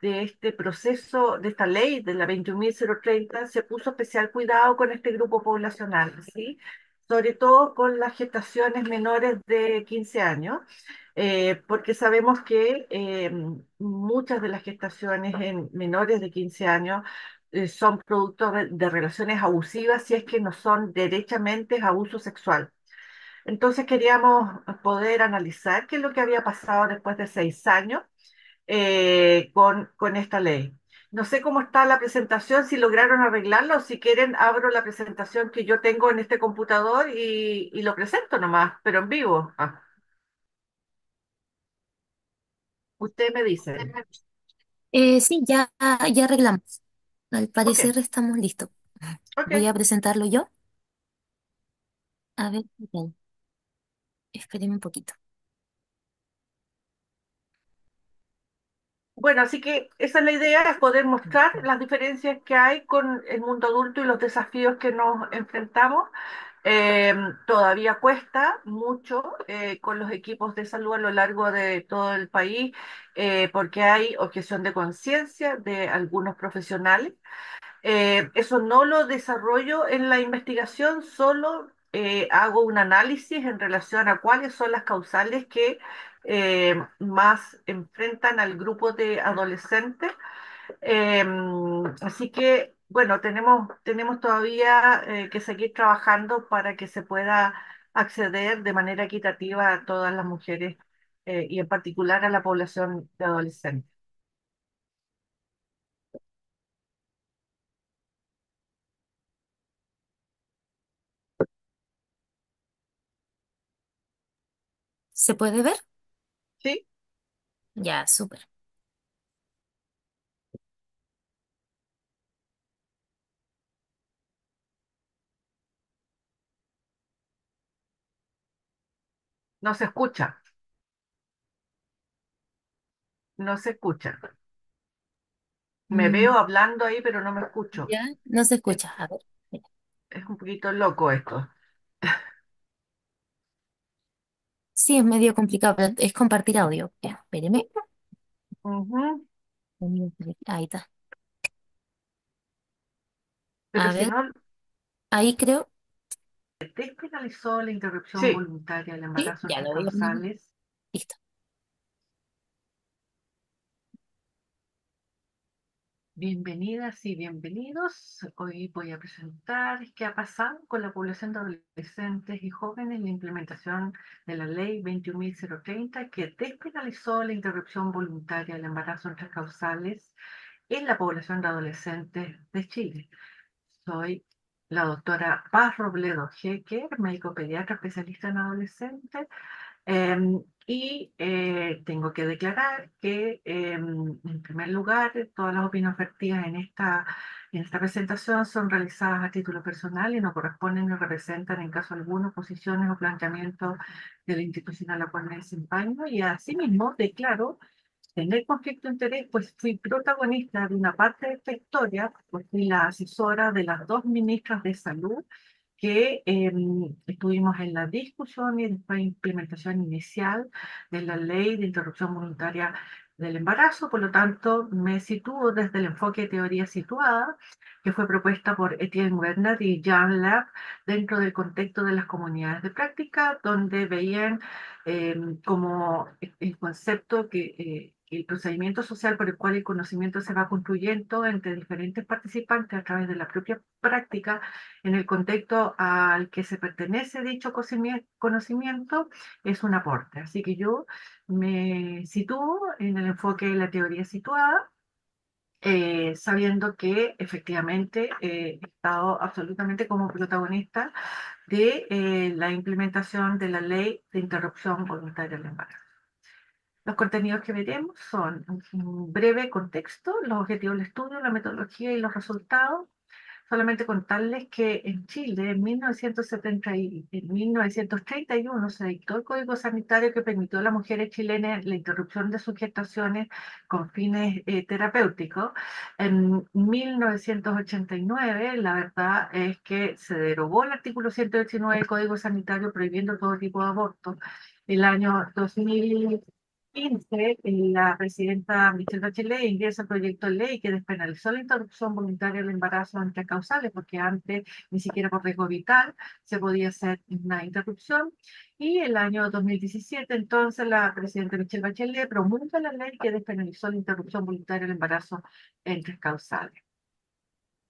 de este proceso, de esta ley de la 21.030, se puso especial cuidado con este grupo poblacional, ¿sí? Sobre todo con las gestaciones menores de 15 años, porque sabemos que muchas de las gestaciones en menores de 15 años son producto de relaciones abusivas si es que no son derechamente abuso sexual. Entonces queríamos poder analizar qué es lo que había pasado después de 6 años con esta ley. No sé cómo está la presentación, si lograron arreglarlo, o si quieren abro la presentación que yo tengo en este computador y lo presento nomás, pero en vivo. Usted me dice. Sí, ya arreglamos. Al Ok, parecer estamos listos. Voy ok. a presentarlo yo. A ver, bien, espérenme un poquito. Bueno, así que esa es la idea, es poder mostrar las diferencias que hay con el mundo adulto y los desafíos que nos enfrentamos. Eh, Todavía cuesta mucho con los equipos de salud a lo largo de todo el país porque hay objeción de conciencia de algunos profesionales. Eso no lo desarrollo en la investigación, solo hago un análisis en relación a cuáles son las causales que más enfrentan al grupo de adolescentes. Eh, Así que, bueno, tenemos todavía que seguir trabajando para que se pueda acceder de manera equitativa a todas las mujeres y en particular a la población de adolescentes. ¿Se puede ver? ¿Sí? Ya, súper. No se escucha, no se escucha. Me veo Mm, hablando ahí, pero no me escucho. ya, no se Es, escucha. A ver, mira. es un poquito loco esto. Sí, es medio complicado, pero es compartir audio. Ya, espéreme. Ujú. Ahí está. Pero A si ver, no, ahí creo. despenalizó la interrupción Sí, voluntaria del sí, embarazo en ya tres lo voy a poner. causales. Listo. Bienvenidas y bienvenidos. Hoy voy a presentar qué ha pasado con la población de adolescentes y jóvenes en la implementación de la ley 21.030 que despenalizó la interrupción voluntaria del embarazo en tres causales en la población de adolescentes de Chile. Soy la doctora Paz Robledo Hecker, médico pediatra especialista en adolescentes, tengo que declarar que, en primer lugar, todas las opiniones vertidas en esta presentación son realizadas a título personal y no corresponden ni representan en caso alguno posiciones o planteamientos de la institución a la cual me desempeño. Y asimismo declaro tener conflicto de interés, pues fui protagonista de una parte de esta historia, pues fui la asesora de las dos ministras de salud que estuvimos en la discusión y después implementación inicial de la ley de interrupción voluntaria del embarazo. Por lo tanto, me sitúo desde el enfoque de teoría situada, que fue propuesta por Etienne Werner y Jan Lab dentro del contexto de las comunidades de práctica, donde veían como el concepto que el procedimiento social por el cual el conocimiento se va construyendo entre diferentes participantes a través de la propia práctica en el contexto al que se pertenece dicho conocimiento es un aporte. Así que yo me sitúo en el enfoque de la teoría situada, sabiendo que efectivamente he estado absolutamente como protagonista de la implementación de la ley de interrupción voluntaria del embarazo. Los contenidos que veremos son un breve contexto, los objetivos del estudio, la metodología y los resultados. Solamente contarles que en Chile en 1931 se dictó el Código Sanitario que permitió a las mujeres chilenas la interrupción de sus gestaciones con fines terapéuticos. En 1989, la verdad es que se derogó el artículo 119 del Código Sanitario prohibiendo todo tipo de aborto. El año 2000 2015, la presidenta Michelle Bachelet ingresa el proyecto de ley que despenalizó la interrupción voluntaria del embarazo entre causales, porque antes ni siquiera por riesgo vital se podía hacer una interrupción. Y el año 2017, entonces, la presidenta Michelle Bachelet promulga la ley que despenalizó la interrupción voluntaria del embarazo entre causales.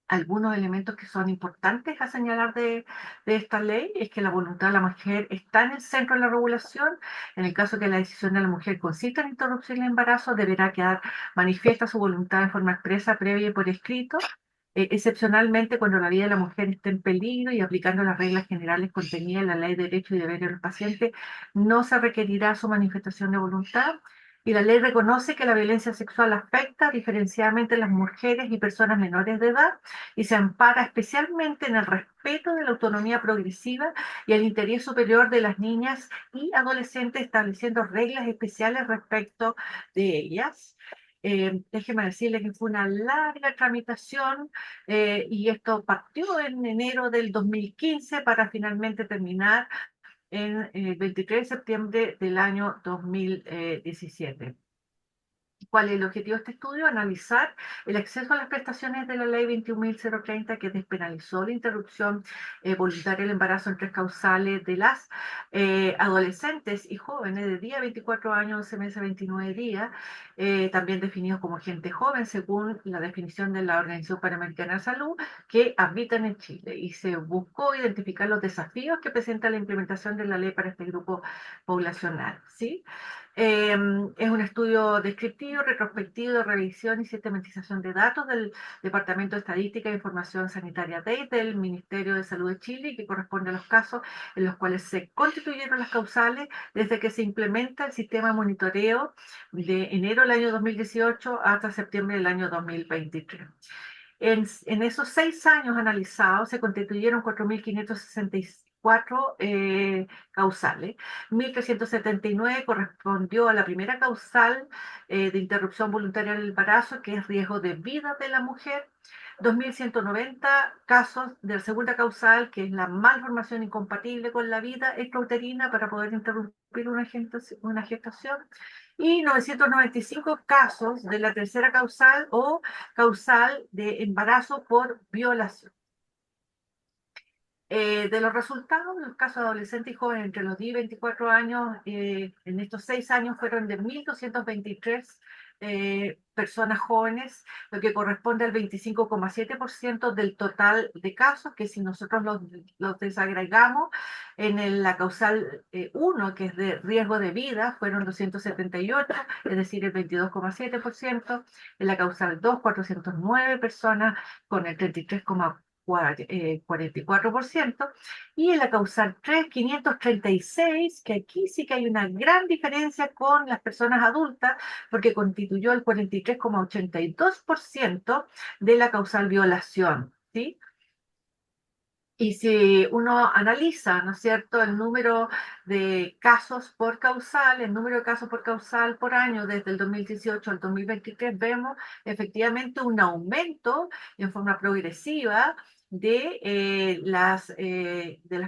Algunos elementos que son importantes a señalar de esta ley es que la voluntad de la mujer está en el centro de la regulación. En el caso que la decisión de la mujer consista en interrumpir el embarazo, deberá quedar manifiesta su voluntad en forma expresa, previa y por escrito, excepcionalmente cuando la vida de la mujer esté en peligro y aplicando las reglas generales contenidas en la Ley de Derechos y Deberes de los Pacientes, no se requerirá su manifestación de voluntad. Y la ley reconoce que la violencia sexual afecta diferenciadamente a las mujeres y personas menores de edad y se ampara especialmente en el respeto de la autonomía progresiva y el interés superior de las niñas y adolescentes, estableciendo reglas especiales respecto de ellas. Déjeme decirles que fue una larga tramitación, y esto partió en enero del 2015 para finalmente terminar en el 23 de septiembre del año 2017. ¿Cuál es el objetivo de este estudio? Analizar el acceso a las prestaciones de la ley 21.030 que despenalizó la interrupción voluntaria del embarazo en tres causales de las adolescentes y jóvenes de día 24 años, 11 meses, 29 días, también definidos como gente joven según la definición de la Organización Panamericana de Salud, que habitan en Chile. Y se buscó identificar los desafíos que presenta la implementación de la ley para este grupo poblacional, ¿sí? Es un estudio descriptivo, retrospectivo, de revisión y sistematización de datos del Departamento de Estadística e Información Sanitaria DEI del Ministerio de Salud de Chile, que corresponde a los casos en los cuales se constituyeron las causales desde que se implementa el sistema de monitoreo de enero del año 2018 hasta septiembre del año 2023. En esos 6 años analizados se constituyeron 4.564 causales. 1.379 correspondió a la primera causal de interrupción voluntaria del embarazo, que es riesgo de vida de la mujer. 2.190 casos de la segunda causal, que es la malformación incompatible con la vida extrauterina para poder interrumpir una gestación, y 995 casos de la tercera causal o causal de embarazo por violación. De los resultados, los casos de adolescentes y jóvenes entre los 10 y 24 años, en estos 6 años fueron de 1.223 personas jóvenes, lo que corresponde al 25,7% del total de casos, que si nosotros los desagregamos la causal 1, que es de riesgo de vida, fueron 278, es decir, el 22,7%, en la causal 2, 409 personas, con el 33,44%, y en la causal 3, 536, que aquí sí que hay una gran diferencia con las personas adultas, porque constituyó el 43,82% de la causal violación, ¿sí? Y si uno analiza, ¿no es cierto?, el número de casos por causal, el número de casos por causal por año desde el 2018 al 2023, vemos efectivamente un aumento en forma progresiva de las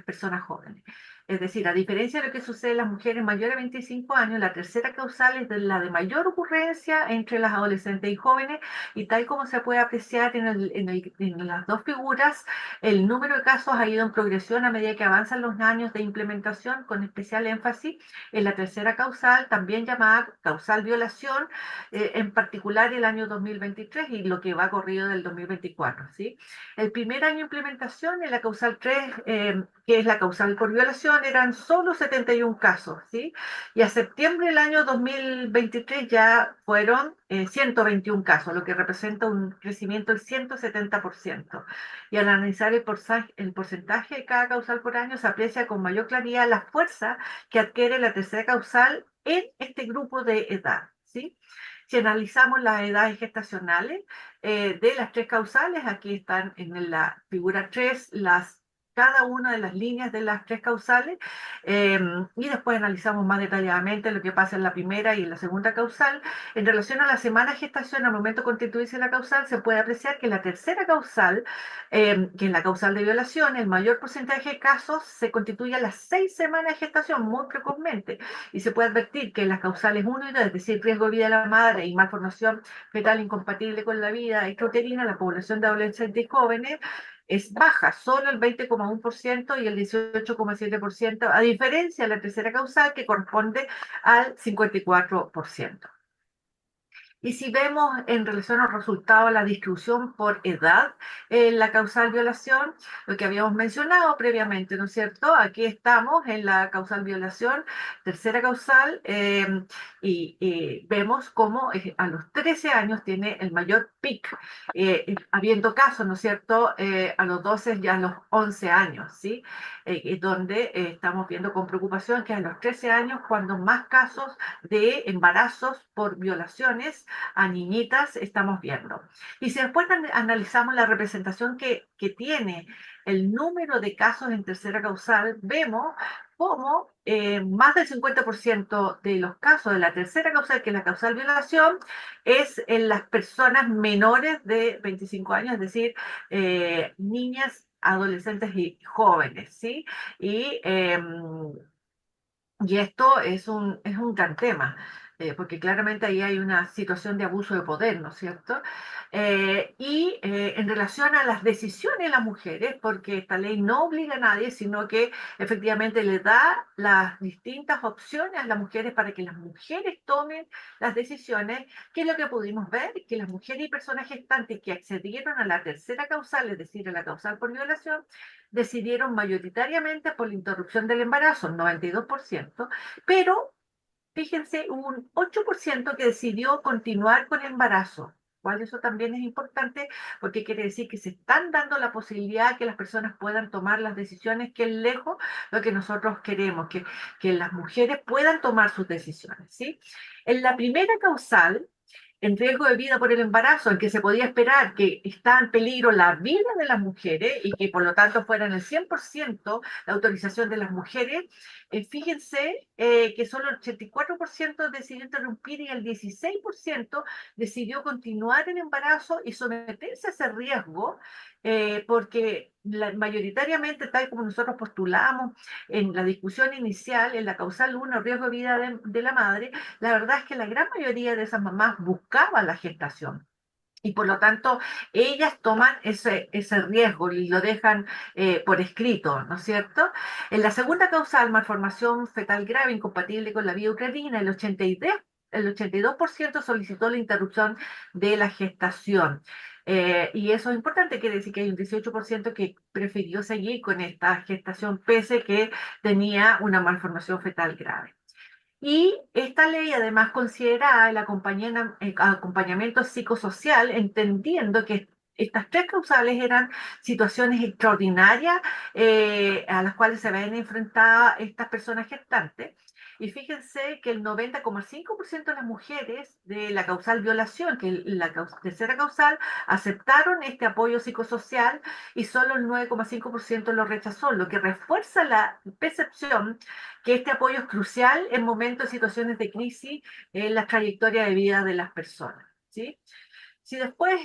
personas jóvenes. Es decir, a diferencia de lo que sucede en las mujeres mayores de 25 años, la tercera causal es la de mayor ocurrencia entre las adolescentes y jóvenes, y tal como se puede apreciar en las dos figuras, el número de casos ha ido en progresión a medida que avanzan los años de implementación, con especial énfasis en la tercera causal, también llamada causal violación, en particular el año 2023 y lo que va corrido del 2024, ¿sí? El primer año de implementación en la causal 3, que es la causal por violación, eran solo 71 casos, ¿sí? Y a septiembre del año 2023 ya fueron 121 casos, lo que representa un crecimiento del 170%. Y al analizar el porcentaje de cada causal por año, se aprecia con mayor claridad la fuerza que adquiere la tercera causal en este grupo de edad, ¿sí? Si analizamos las edades gestacionales de las tres causales, aquí están en la figura 3 las cada una de las líneas de las tres causales eh, y después analizamos más detalladamente lo que pasa en la primera y en la segunda causal. En relación a la semana de gestación, al momento de constituirse la causal, se puede apreciar que la tercera causal, que es la causal de violación, el mayor porcentaje de casos se constituye a las 6 semanas de gestación, muy precozmente, y se puede advertir que las causales 1 y 2, es decir, riesgo de vida de la madre y malformación fetal incompatible con la vida extrauterina, la población de adolescentes y jóvenes es baja, solo el 20,1% y el 18,7%, a diferencia de la tercera causal que corresponde al 54%. Y si vemos en relación al resultado la distribución por edad en la causal violación, lo que habíamos mencionado previamente, ¿no es cierto? Aquí estamos en la causal violación, tercera causal, y vemos cómo a los 13 años tiene el mayor pic, habiendo casos, ¿no es cierto? A los 12 y a los 11 años, ¿sí? Donde estamos viendo con preocupación que a los 13 años, cuando más casos de embarazos por violaciones a niñitas estamos viendo. Y si después analizamos la representación que tiene el número de casos en tercera causal, vemos cómo más del 50% de los casos de la tercera causal, que es la causal violación, es en las personas menores de 25 años, es decir, niñas, adolescentes y jóvenes, ¿sí? Y y esto es un gran tema, porque claramente ahí hay una situación de abuso de poder, ¿no es cierto? En relación a las decisiones de las mujeres, porque esta ley no obliga a nadie, sino que efectivamente le da las distintas opciones a las mujeres para que las mujeres tomen las decisiones, que es lo que pudimos ver, que las mujeres y personas gestantes que accedieron a la tercera causal, es decir, a la causal por violación, decidieron mayoritariamente por la interrupción del embarazo, 92%, pero fíjense, hubo un 8% que decidió continuar con el embarazo. ¿Cuál? Eso también es importante porque quiere decir que se están dando la posibilidad que las personas puedan tomar las decisiones, que es lejos lo que nosotros queremos, que las mujeres puedan tomar sus decisiones, ¿sí? En la primera causal, en riesgo de vida por el embarazo, en que se podía esperar que está en peligro la vida de las mujeres y que por lo tanto fueran el 100% la autorización de las mujeres, fíjense que solo el 84% decidió interrumpir y el 16% decidió continuar el embarazo y someterse a ese riesgo, porque mayoritariamente, tal como nosotros postulamos en la discusión inicial, en la causal 1, riesgo de vida de la madre, la verdad es que la gran mayoría de esas mamás buscaban la gestación. Y por lo tanto, ellas toman ese riesgo y lo dejan por escrito, ¿no es cierto? En la segunda causal, malformación fetal grave incompatible con la vida uterina, el 82% solicitó la interrupción de la gestación. Y eso es importante, quiere decir que hay un 18% que prefirió seguir con esta gestación pese que tenía una malformación fetal grave. Y esta ley además considera el acompañamiento psicosocial, entendiendo que estas tres causales eran situaciones extraordinarias a las cuales se ven enfrentadas estas personas gestantes. Y fíjense que el 90,5% de las mujeres de la causal violación, que es la tercera causal, aceptaron este apoyo psicosocial y solo el 9,5% lo rechazó, lo que refuerza la percepción que este apoyo es crucial en momentos y situaciones de crisis en la trayectoria de vida de las personas, ¿sí? Si después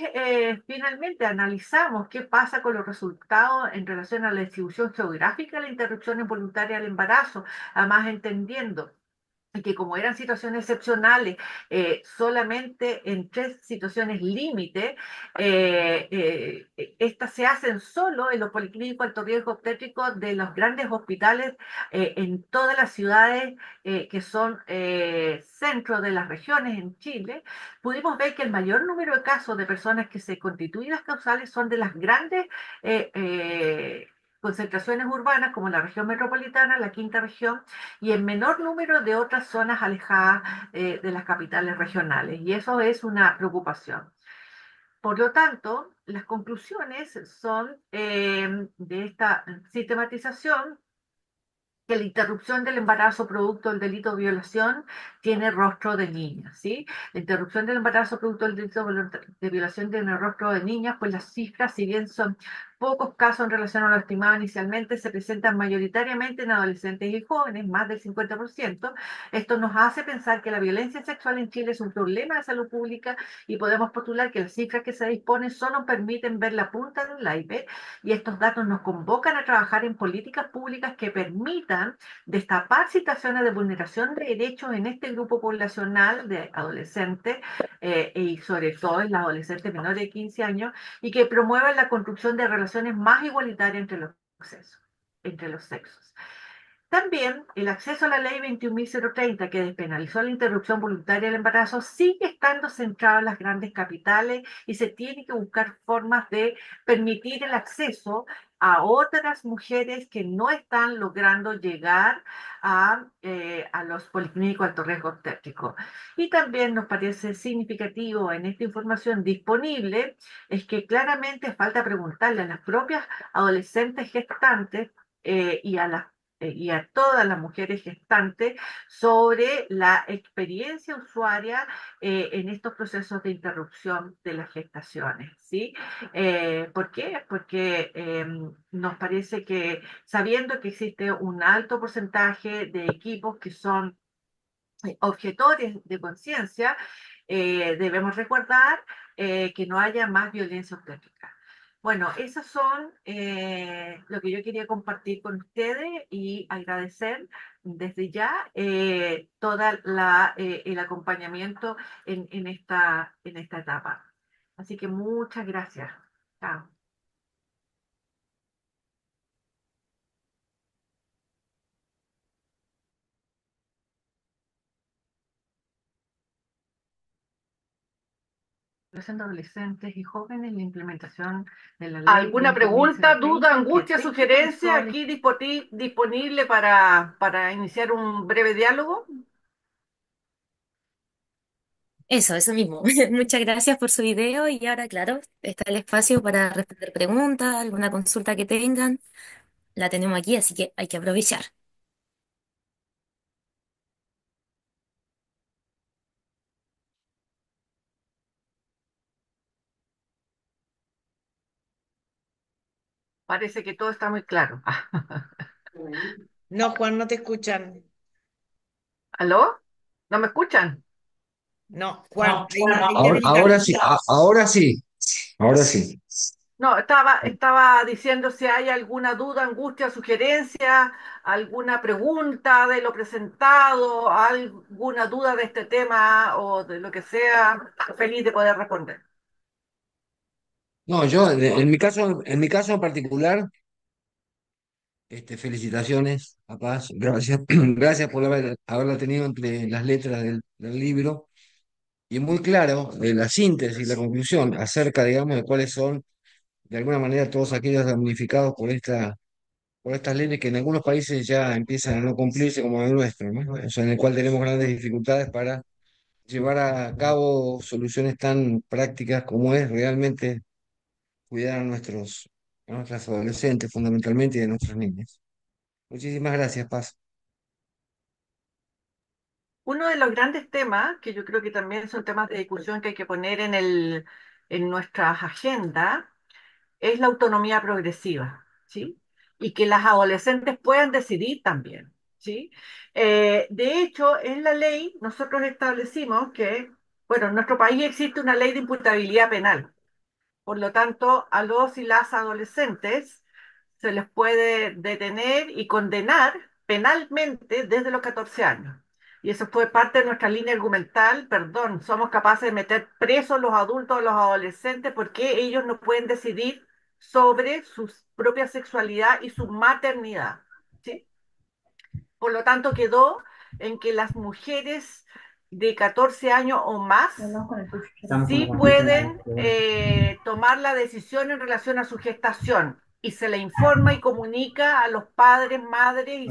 finalmente analizamos qué pasa con los resultados en relación a la distribución geográfica de la interrupción involuntaria del embarazo, además entendiendo que como eran situaciones excepcionales, solamente en tres situaciones límite, estas se hacen solo en los policlínicos alto riesgo obstétrico de los grandes hospitales en todas las ciudades que son centro de las regiones en Chile, pudimos ver que el mayor número de casos de personas que se constituyen las causales son de las grandes eh, eh, concentraciones urbanas como la región metropolitana, la quinta región, y en menor número de otras zonas alejadas de las capitales regionales. Y eso es una preocupación. Por lo tanto, las conclusiones son de esta sistematización que la interrupción del embarazo producto del delito de violación tiene rostro de niña, ¿sí? La interrupción del embarazo producto del delito de violación tiene rostro de niña, pues las cifras, si bien son pocos casos en relación a lo estimado inicialmente se presentan mayoritariamente en adolescentes y jóvenes, más del 50%. Esto nos hace pensar que la violencia sexual en Chile es un problema de salud pública y podemos postular que las cifras que se disponen solo permiten ver la punta del iceberg y estos datos nos convocan a trabajar en políticas públicas que permitan destapar situaciones de vulneración de derechos en este grupo poblacional de adolescentes y sobre todo en las adolescentes menores de 15 años y que promuevan la construcción de relaciones más igualitarias entre los sexos. También el acceso a la ley 21.030, que despenalizó la interrupción voluntaria del embarazo, sigue estando centrado en las grandes capitales y se tiene que buscar formas de permitir el acceso a otras mujeres que no están logrando llegar a los policlínicos alto riesgo obstétrico. Y también nos parece significativo en esta información disponible es que claramente falta preguntarle a las propias adolescentes gestantes y a todas las mujeres gestantes sobre la experiencia usuaria en estos procesos de interrupción de las gestaciones, ¿sí? ¿Por qué? Porque nos parece que sabiendo que existe un alto porcentaje de equipos que son objetores de conciencia, debemos recordar que no haya más violencia obstétrica. Bueno, esas son lo que yo quería compartir con ustedes y agradecer desde ya todo el acompañamiento en esta etapa. Así que muchas gracias. Chao. Siendo adolescentes y jóvenes, la implementación de la ley ¿Alguna pregunta, duda, 20.030 que angustia, despenalizó sugerencia el aquí disponible para iniciar un breve diálogo? Eso mismo. Muchas gracias por su video y ahora, claro, está el espacio para responder preguntas, alguna consulta que tengan. La tenemos aquí, así que hay que aprovechar. Parece que todo está muy claro. No, Juan, no te escuchan. ¿Aló? ¿No me escuchan? No, Juan, ahí le Ahora, di ahora cambio. sí, ahora sí, ahora sí. No, estaba diciendo si hay alguna duda, angustia, sugerencia, alguna pregunta de lo presentado, alguna duda de este tema o de lo que sea, feliz de poder responder. No, yo en mi caso en particular, felicitaciones a Paz, gracias, gracias por haberla tenido entre las letras del libro y muy claro la síntesis, la conclusión acerca, digamos, de cuáles son, de alguna manera, todos aquellos damnificados por estas leyes que en algunos países ya empiezan a no cumplirse como el nuestro, ¿no? O sea, en el cual tenemos grandes dificultades para llevar a cabo soluciones tan prácticas como es realmente cuidar a nuestras adolescentes fundamentalmente y a nuestros niños. Muchísimas gracias, Paz. Uno de los grandes temas, que yo creo que también son temas de discusión que hay que poner en nuestras agendas, es la autonomía progresiva, ¿sí? Y que las adolescentes puedan decidir también, ¿sí? De hecho, en la ley nosotros establecimos que, bueno, en nuestro país existe una ley de imputabilidad penal. Por lo tanto, a los y las adolescentes se les puede detener y condenar penalmente desde los 14 años. Y eso fue parte de nuestra línea argumental. Perdón, somos capaces de meter presos a los adultos, a los adolescentes, porque ellos no pueden decidir sobre su propia sexualidad y su maternidad. ¿Sí? Por lo tanto, quedó en que las mujeres de 14 años o más sí pueden tomar la decisión en relación a su gestación y se le informa y comunica a los padres, madres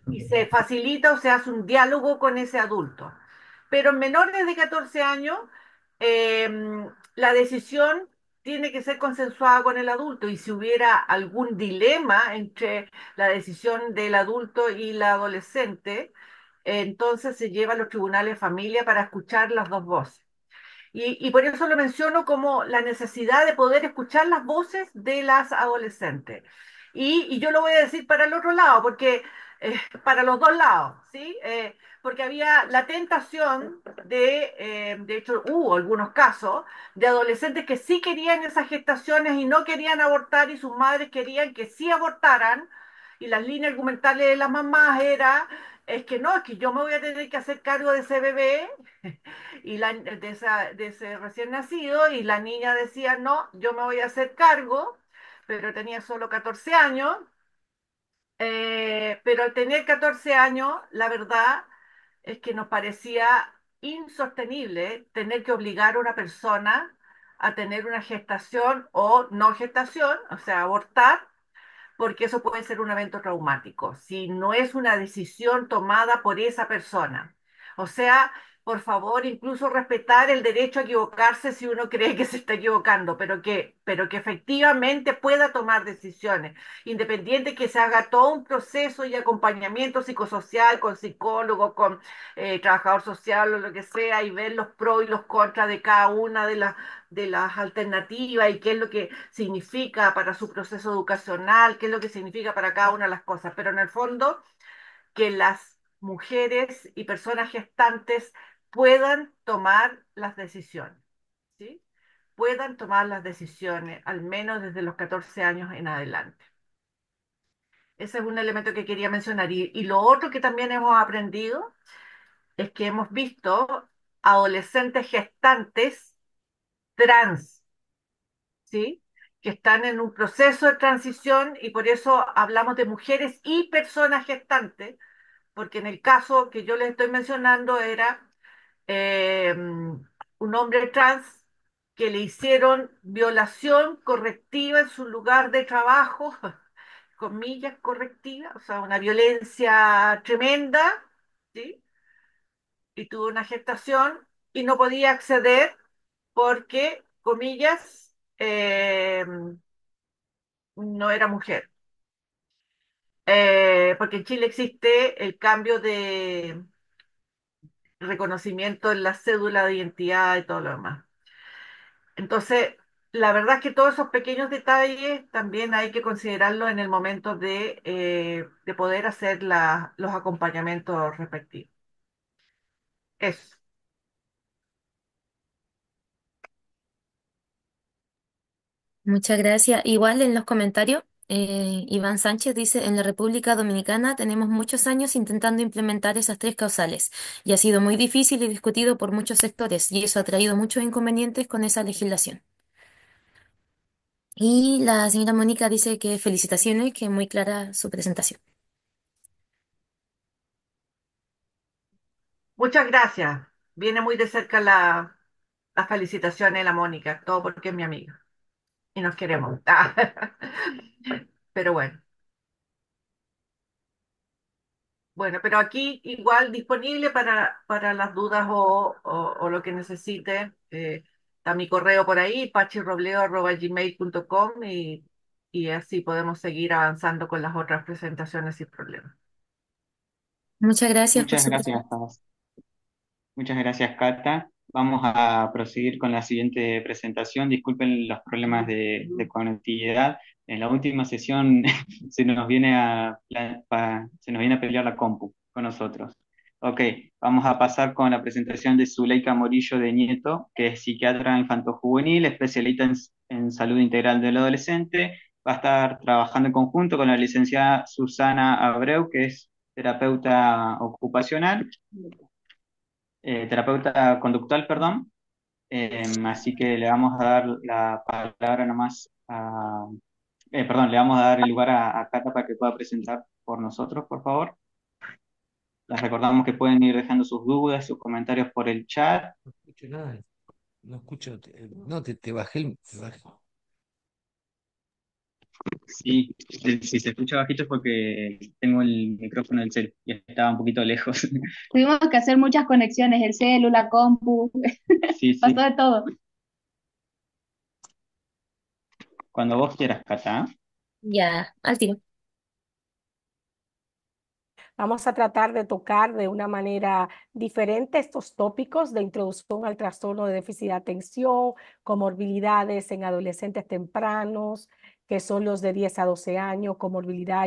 y se facilita o se hace un diálogo con ese adulto. Pero en menores de 14 años, eh, la decisión tiene que ser consensuada con el adulto y si hubiera algún dilema entre la decisión del adulto y la adolescente, entonces se lleva a los tribunales de familia para escuchar las dos voces. Y por eso lo menciono como la necesidad de poder escuchar las voces de las adolescentes. Y yo lo voy a decir para el otro lado, porque para los dos lados, ¿sí? Porque había la tentación de hecho, hubo algunos casos de adolescentes que sí querían esas gestaciones y no querían abortar y sus madres querían que sí abortaran. Y las líneas argumentales de las mamás era, es que no, es que yo me voy a tener que hacer cargo de ese bebé de ese recién nacido, y la niña decía, no, yo me voy a hacer cargo, pero tenía solo 14 años, pero al tener 14 años, la verdad es que nos parecía insostenible tener que obligar a una persona a tener una gestación o no gestación, o sea, abortar, porque eso puede ser un evento traumático, si no es una decisión tomada por esa persona. O sea, por favor, incluso respetar el derecho a equivocarse si uno cree que se está equivocando, pero que efectivamente pueda tomar decisiones, independiente que se haga todo un proceso y acompañamiento psicosocial con psicólogo, con trabajador social o lo que sea, y ver los pros y los contras de cada una de las alternativas y qué es lo que significa para su proceso educacional, qué es lo que significa para cada una de las cosas. Pero en el fondo, que las mujeres y personas gestantes puedan tomar las decisiones, ¿sí? Puedan tomar las decisiones, al menos desde los 14 años en adelante. Ese es un elemento que quería mencionar. Y lo otro que también hemos aprendido es que hemos visto adolescentes gestantes trans, ¿sí? Que están en un proceso de transición, y por eso hablamos de mujeres y personas gestantes, porque en el caso que yo les estoy mencionando era un hombre trans que le hicieron violación correctiva en su lugar de trabajo, comillas correctiva, o sea, una violencia tremenda, ¿sí? Y tuvo una gestación y no podía acceder porque, comillas, no era mujer. Porque en Chile existe el cambio de reconocimiento en la cédula de identidad y todo lo demás. Entonces, la verdad es que todos esos pequeños detalles también hay que considerarlos en el momento de poder hacer los acompañamientos respectivos. Eso. Muchas gracias. Igual en los comentarios, Iván Sánchez dice, en la República Dominicana tenemos muchos años intentando implementar esas tres causales y ha sido muy difícil y discutido por muchos sectores y eso ha traído muchos inconvenientes con esa legislación. Y la señora Mónica dice que felicitaciones, que es muy clara su presentación. Muchas gracias. Viene muy de cerca las felicitaciones de la Mónica, todo porque es mi amiga y nos queremos. Pero bueno. Bueno, pero aquí igual disponible para las dudas o lo que necesite. Está mi correo por ahí, pachirobleo@gmail.com, y así podemos seguir avanzando con las otras presentaciones sin problema. Muchas gracias por Muchas su gracias, presentación. muchas gracias, Cata. Vamos a proseguir con la siguiente presentación. Disculpen los problemas de conectividad. En la última sesión se nos viene a pelear la compu con nosotros. Ok, vamos a pasar con la presentación de Zuleika Morillo de Nieto, que es psiquiatra infanto-juvenil, especialista en salud integral del adolescente. Va a estar trabajando en conjunto con la licenciada Susana Abreu, que es terapeuta ocupacional, terapeuta conductual, perdón. Así que le vamos a dar la palabra nomás perdón, le vamos a dar el lugar a Cata para que pueda presentar por nosotros, por favor. Les recordamos que pueden ir dejando sus dudas, sus comentarios por el chat. No escucho nada. No escucho. No, te bajé Sí, si se escucha bajito es porque tengo el micrófono del cel y estaba un poquito lejos. Tuvimos que hacer muchas conexiones, el celu, la compu, Sí, pasó sí. de todo. Cuando vos quieras, Cata. Ya, al tiro. Vamos a tratar de tocar de una manera diferente estos tópicos de introducción al trastorno de déficit de atención, comorbilidades en adolescentes tempranos, que son los de 10 a 12 años, comorbilidad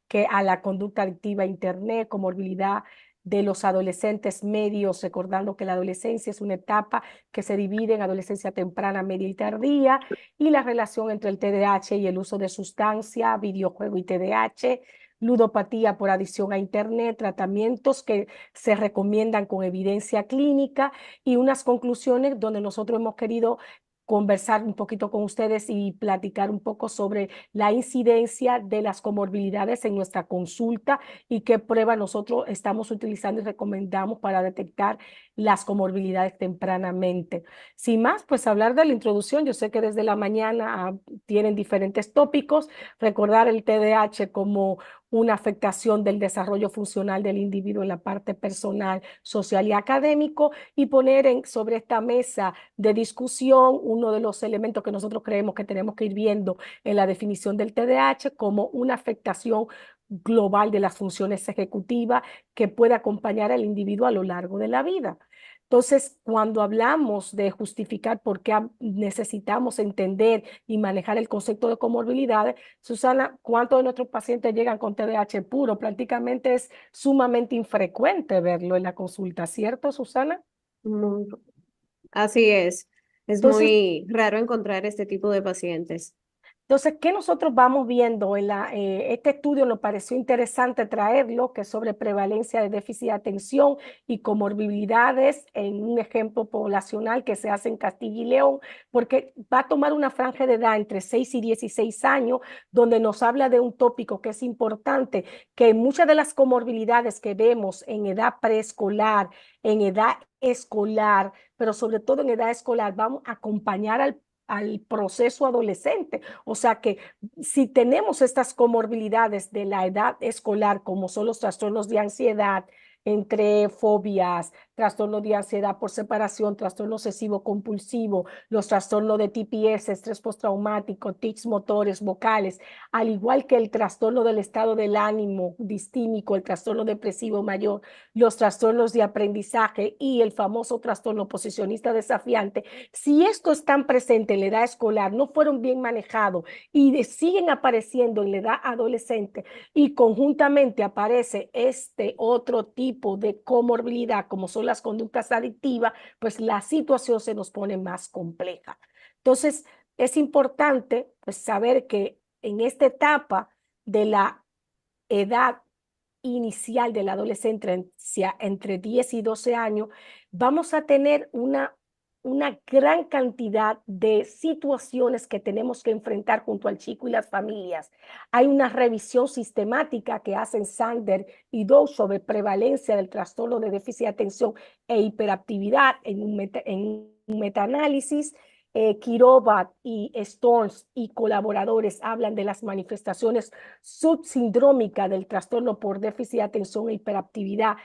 que a la conducta adictiva a Internet, comorbilidad de los adolescentes medios, recordando que la adolescencia es una etapa que se divide en adolescencia temprana, media y tardía, y la relación entre el TDAH y el uso de sustancia, videojuego y TDAH, ludopatía por adicción a Internet, tratamientos que se recomiendan con evidencia clínica y unas conclusiones donde nosotros hemos querido conversar un poquito con ustedes y platicar un poco sobre la incidencia de las comorbilidades en nuestra consulta y qué prueba nosotros estamos utilizando y recomendamos para detectar las comorbilidades tempranamente. Sin más, pues hablar de la introducción. Yo sé que desde la mañana tienen diferentes tópicos. Recordar el TDAH como una afectación del desarrollo funcional del individuo en la parte personal, social y académico, y poner sobre esta mesa de discusión uno de los elementos que nosotros creemos que tenemos que ir viendo en la definición del TDAH como una afectación global de las funciones ejecutivas que puede acompañar al individuo a lo largo de la vida. Entonces, cuando hablamos de justificar por qué necesitamos entender y manejar el concepto de comorbilidades, Susana, ¿cuántos de nuestros pacientes llegan con TDAH puro? Prácticamente es sumamente infrecuente verlo en la consulta, ¿cierto, Susana? Muy- Así es. Es Entonces, muy raro encontrar este tipo de pacientes. Entonces, ¿qué nosotros vamos viendo? Este estudio nos pareció interesante traerlo, que es sobre prevalencia de déficit de atención y comorbilidades en un ejemplo poblacional que se hace en Castilla y León, porque va a tomar una franja de edad entre 6 y 16 años, donde nos habla de un tópico que es importante, que muchas de las comorbilidades que vemos en edad preescolar, en edad escolar, pero sobre todo en edad escolar, vamos a acompañar al proceso adolescente. O sea que si tenemos estas comorbilidades de la edad escolar, como son los trastornos de ansiedad, entre fobias, trastornos de ansiedad por separación, trastorno obsesivo compulsivo, los trastornos de TPS, estrés postraumático, tics motores, vocales, al igual que el trastorno del estado del ánimo distímico, el trastorno depresivo mayor, los trastornos de aprendizaje y el famoso trastorno posicionista desafiante, si esto están presente en la edad escolar, no fueron bien manejados y siguen apareciendo en la edad adolescente y conjuntamente aparece este otro tipo de comorbilidad como son las conductas adictivas, pues la situación se nos pone más compleja. Entonces, es importante pues, saber que en esta etapa de la edad inicial de la adolescencia entre 10 y 12 años, vamos a tener una gran cantidad de situaciones que tenemos que enfrentar junto al chico y las familias. Hay una revisión sistemática que hacen Sander y Dow sobre prevalencia del trastorno de déficit de atención e hiperactividad en un metaanálisis. Kirovat y Stones y colaboradores hablan de las manifestaciones subsindrómicas del trastorno por déficit de atención e hiperactividad,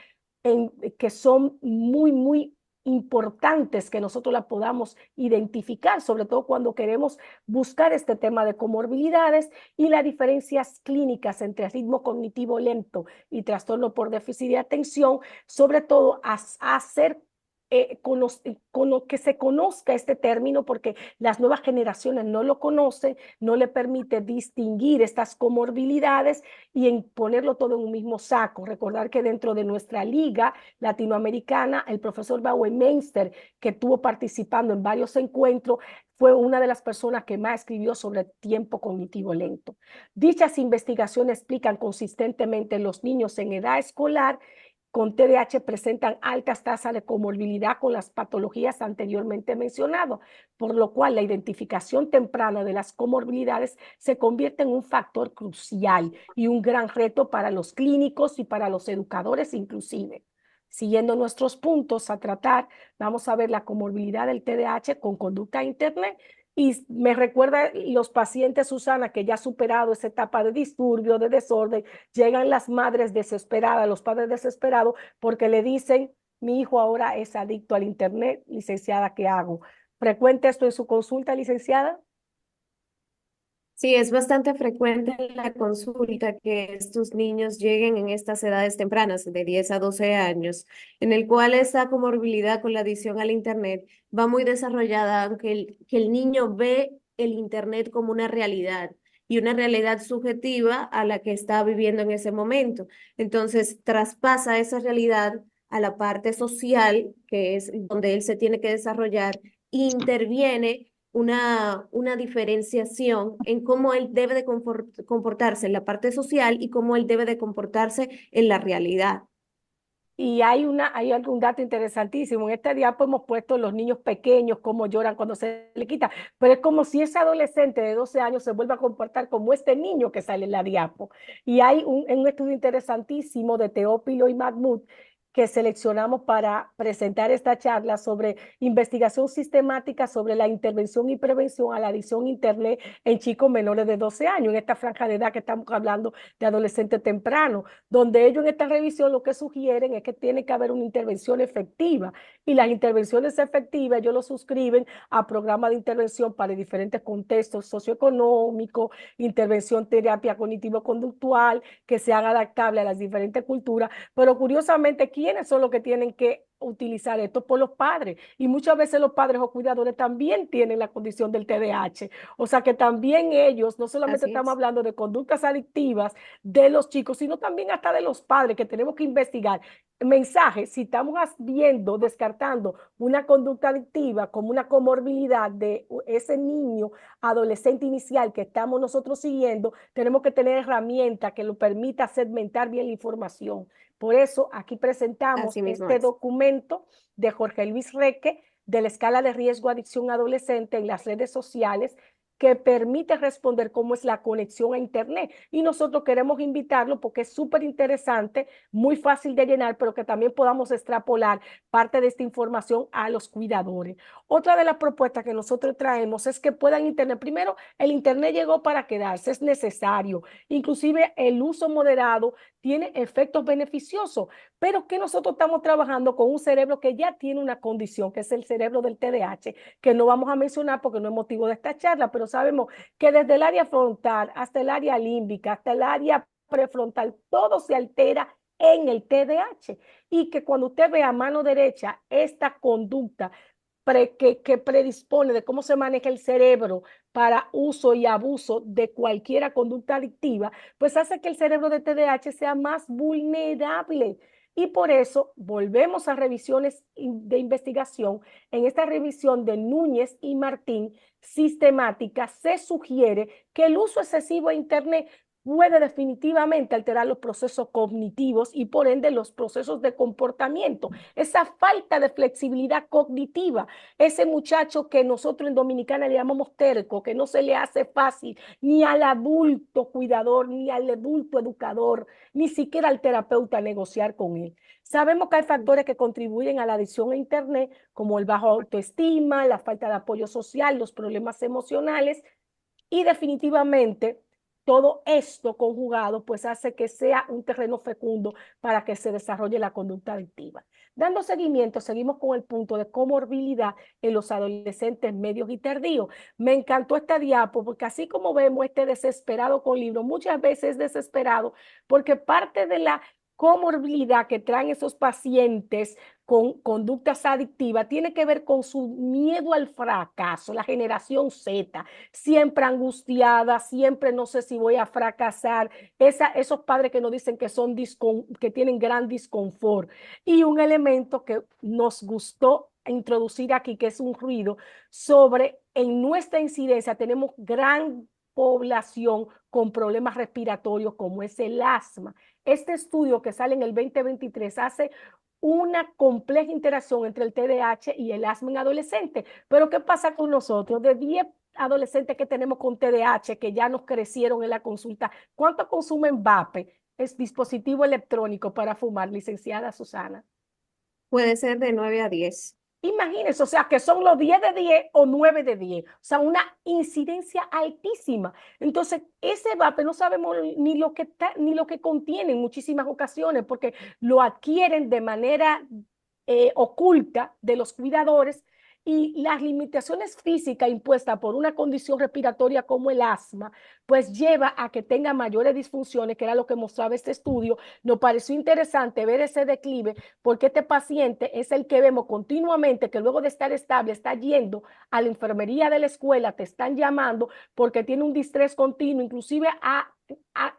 que son muy importantes que nosotros la podamos identificar, sobre todo cuando queremos buscar este tema de comorbilidades y las diferencias clínicas entre ritmo cognitivo lento y trastorno por déficit de atención, sobre todo a hacer que se conozca este término porque las nuevas generaciones no lo conocen, no le permite distinguir estas comorbilidades y en ponerlo todo en un mismo saco. Recordar que dentro de nuestra liga latinoamericana, el profesor Bauermeister, que estuvo participando en varios encuentros, fue una de las personas que más escribió sobre tiempo cognitivo lento. Dichas investigaciones explican consistentemente los niños en edad escolar con TDAH presentan altas tasas de comorbilidad con las patologías anteriormente mencionadas, por lo cual la identificación temprana de las comorbilidades se convierte en un factor crucial y un gran reto para los clínicos y para los educadores inclusive. Siguiendo nuestros puntos a tratar, vamos a ver la comorbilidad del TDAH con conducta a Internet. Y me recuerda los pacientes, Susana, que ya ha superado esa etapa de disturbio, de desorden, llegan las madres desesperadas, los padres desesperados, porque le dicen, mi hijo ahora es adicto al Internet, licenciada, ¿qué hago? ¿Frecuente esto en su consulta, licenciada? Sí, es bastante frecuente en la consulta que estos niños lleguen en estas edades tempranas, de 10 a 12 años, en el cual esa comorbilidad con la adicción al Internet va muy desarrollada, aunque que el niño ve el Internet como una realidad y una realidad subjetiva a la que está viviendo en ese momento. Entonces, traspasa esa realidad a la parte social, que es donde él se tiene que desarrollar, e interviene una diferenciación en cómo él debe de comportarse en la parte social y cómo él debe de comportarse en la realidad. Y hay algún dato interesantísimo. En este diapo hemos puesto los niños pequeños, cómo lloran cuando se le quita, pero es como si ese adolescente de 12 años se vuelva a comportar como este niño que sale en la diapo. Y hay un estudio interesantísimo de Teófilo y Mahmoud que seleccionamos para presentar esta charla sobre investigación sistemática sobre la intervención y prevención a la adicción a Internet en chicos menores de 12 años, en esta franja de edad que estamos hablando de adolescente temprano, donde ellos en esta revisión lo que sugieren es que tiene que haber una intervención efectiva y las intervenciones efectivas ellos lo suscriben a programas de intervención para diferentes contextos socioeconómicos, intervención terapia cognitivo-conductual que sean adaptables a las diferentes culturas, pero curiosamente, ¿quiénes son los que tienen que utilizar esto? Por los padres, y muchas veces los padres o cuidadores también tienen la condición del TDAH, o sea que también ellos, no solamente Así estamos es. hablando de conductas adictivas de los chicos, sino también hasta de los padres que tenemos que investigar. Mensaje, si estamos viendo, descartando una conducta adictiva como una comorbilidad de ese niño adolescente inicial que estamos nosotros siguiendo, tenemos que tener herramientas que lo permita segmentar bien la información. Por eso aquí presentamos Así mismo este es. documento de Jorge Luis Reque de la escala de riesgo adicción adolescente en las redes sociales que permite responder cómo es la conexión a Internet. Y nosotros queremos invitarlo porque es súper interesante, muy fácil de llenar, pero que también podamos extrapolar parte de esta información a los cuidadores. Otra de las propuestas que nosotros traemos es que puedan Internet. Primero, el Internet llegó para quedarse, es necesario. Inclusive el uso moderado tiene efectos beneficiosos, pero que nosotros estamos trabajando con un cerebro que ya tiene una condición, que es el cerebro del TDAH, que no vamos a mencionar porque no es motivo de esta charla, pero sabemos que desde el área frontal hasta el área límbica, hasta el área prefrontal, todo se altera en el TDAH y que cuando usted ve a mano derecha esta conducta que predispone de cómo se maneja el cerebro para uso y abuso de cualquier conducta adictiva, pues hace que el cerebro de TDAH sea más vulnerable. Y por eso volvemos a revisiones de investigación. En esta revisión de Núñez y Martín, sistemática, se sugiere que el uso excesivo de Internet puede definitivamente alterar los procesos cognitivos y por ende los procesos de comportamiento. Esa falta de flexibilidad cognitiva, ese muchacho que nosotros en Dominicana le llamamos terco, que no se le hace fácil ni al adulto cuidador, ni al adulto educador, ni siquiera al terapeuta negociar con él. Sabemos que hay factores que contribuyen a la adicción a Internet, como el bajo autoestima, la falta de apoyo social, los problemas emocionales y definitivamente todo esto conjugado pues hace que sea un terreno fecundo para que se desarrolle la conducta adictiva. Dando seguimiento, seguimos con el punto de comorbilidad en los adolescentes medios y tardíos. Me encantó esta diapo porque así como vemos este desesperado con libros, muchas veces es desesperado porque parte de la comorbilidad que traen esos pacientes con conductas adictivas tiene que ver con su miedo al fracaso, la generación Z, siempre angustiada, siempre no sé si voy a fracasar, esos padres que nos dicen que, que tienen gran disconfort. Y un elemento que nos gustó introducir aquí, que es un ruido, sobre en nuestra incidencia tenemos gran población con problemas respiratorios como es el asma. Este estudio que sale en el 2023 hace una compleja interacción entre el TDAH y el asma en adolescentes. Pero ¿qué pasa con nosotros? De 10 adolescentes que tenemos con TDAH que ya nos crecieron en la consulta, ¿cuánto consumen vape? Es dispositivo electrónico para fumar, licenciada Susana. Puede ser de 9 a 10. Imagínense, o sea, que son los 10 de 10 o 9 de 10, o sea, una incidencia altísima. Entonces, ese vape no sabemos ni lo que contiene en muchísimas ocasiones, porque lo adquieren de manera oculta de los cuidadores Y las limitaciones físicas impuestas por una condición respiratoria como el asma, pues lleva a que tenga mayores disfunciones, que era lo que mostraba este estudio. Nos pareció interesante ver ese declive, porque este paciente es el que vemos continuamente, que luego de estar estable está yendo a la enfermería de la escuela, te están llamando porque tiene un distrés continuo, inclusive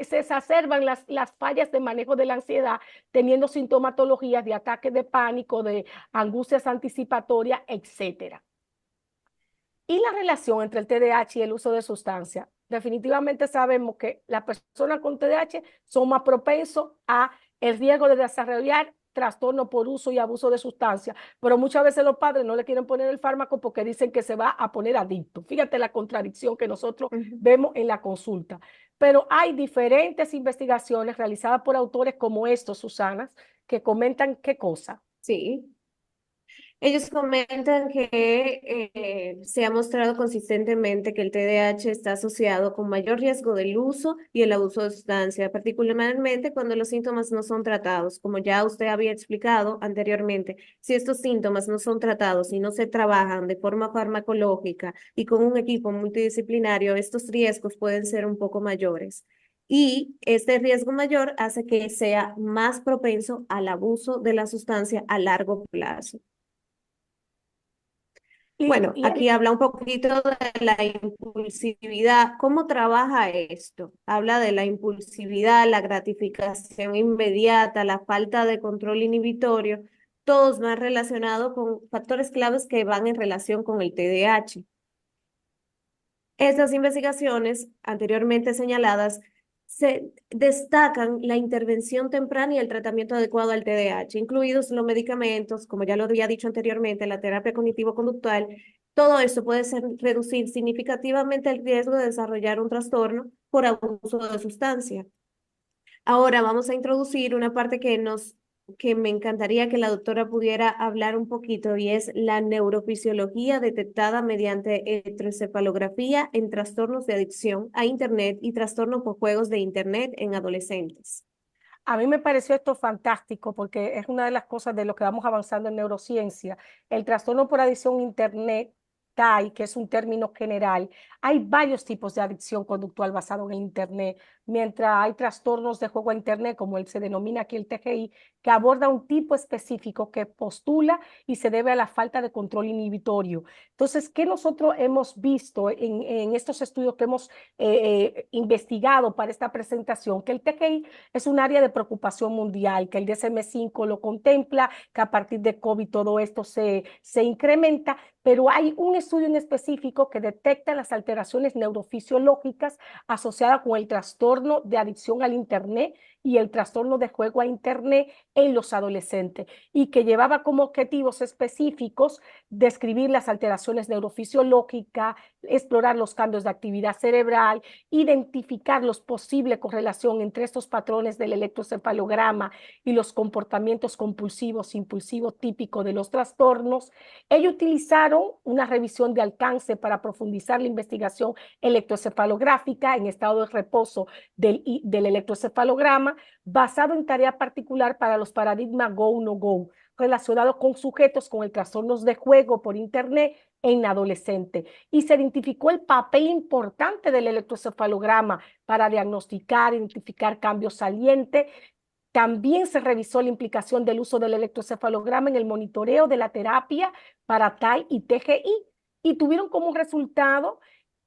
se exacerban las fallas de manejo de la ansiedad, teniendo sintomatologías de ataques de pánico, de angustias anticipatorias, etcétera. Y la relación entre el TDAH y el uso de sustancias. Definitivamente sabemos que las personas con TDAH son más propensos a el riesgo de desarrollar trastorno por uso y abuso de sustancias, pero muchas veces los padres no le quieren poner el fármaco porque dicen que se va a poner adicto. Fíjate la contradicción que nosotros vemos en la consulta. Pero hay diferentes investigaciones realizadas por autores como estos, Susana, que comentan qué cosa. Sí. Ellos comentan que se ha mostrado consistentemente que el TDAH está asociado con mayor riesgo del uso y el abuso de sustancia, particularmente cuando los síntomas no son tratados, como ya usted había explicado anteriormente. Si estos síntomas no son tratados y no se trabajan de forma farmacológica y con un equipo multidisciplinario, estos riesgos pueden ser un poco mayores. Y este riesgo mayor hace que sea más propenso al abuso de la sustancia a largo plazo. Bueno, aquí habla un poquito de la impulsividad. ¿Cómo trabaja esto? Habla de la impulsividad, la gratificación inmediata, la falta de control inhibitorio, todos más relacionados con factores claves que van en relación con el TDAH. Estas investigaciones anteriormente señaladas se destacan la intervención temprana y el tratamiento adecuado al TDAH, incluidos los medicamentos, como ya lo había dicho anteriormente, la terapia cognitivo-conductual. Todo esto puede reducir significativamente el riesgo de desarrollar un trastorno por abuso de sustancia. Ahora vamos a introducir una parte que me encantaría que la doctora pudiera hablar un poquito, y es la neurofisiología detectada mediante electroencefalografía en trastornos de adicción a Internet y trastornos por juegos de Internet en adolescentes. A mí me pareció esto fantástico porque es una de las cosas de lo que vamos avanzando en neurociencia. El trastorno por adicción a Internet, TAI, que es un término general. Hay varios tipos de adicción conductual basado en Internet, mientras hay trastornos de juego a Internet, como se denomina aquí el TGI, que aborda un tipo específico que postula y se debe a la falta de control inhibitorio. Entonces, ¿qué nosotros hemos visto en estos estudios que hemos investigado para esta presentación? Que el TGI es un área de preocupación mundial, que el DSM-5 lo contempla, que a partir de COVID todo esto se incrementa, pero hay un estudio en específico que detecta las alteraciones neurofisiológicas asociadas con el trastorno de adicción al Internet y el trastorno de juego a Internet en los adolescentes, y que llevaba como objetivos específicos describir las alteraciones neurofisiológicas, explorar los cambios de actividad cerebral, identificar los posibles correlación entre estos patrones del electroencefalograma y los comportamientos compulsivos, impulsivos típicos de los trastornos. Ellos utilizaron una revisión de alcance para profundizar la investigación electroencefalográfica en estado de reposo del electroencefalograma, basado en tarea particular para los paradigmas go-no-go, relacionados con sujetos con el trastornos de juego por Internet en adolescente. Y se identificó el papel importante del electroencefalograma para diagnosticar, identificar cambios salientes. También se revisó la implicación del uso del electroencefalograma en el monitoreo de la terapia para TAI y TGI, y tuvieron como resultado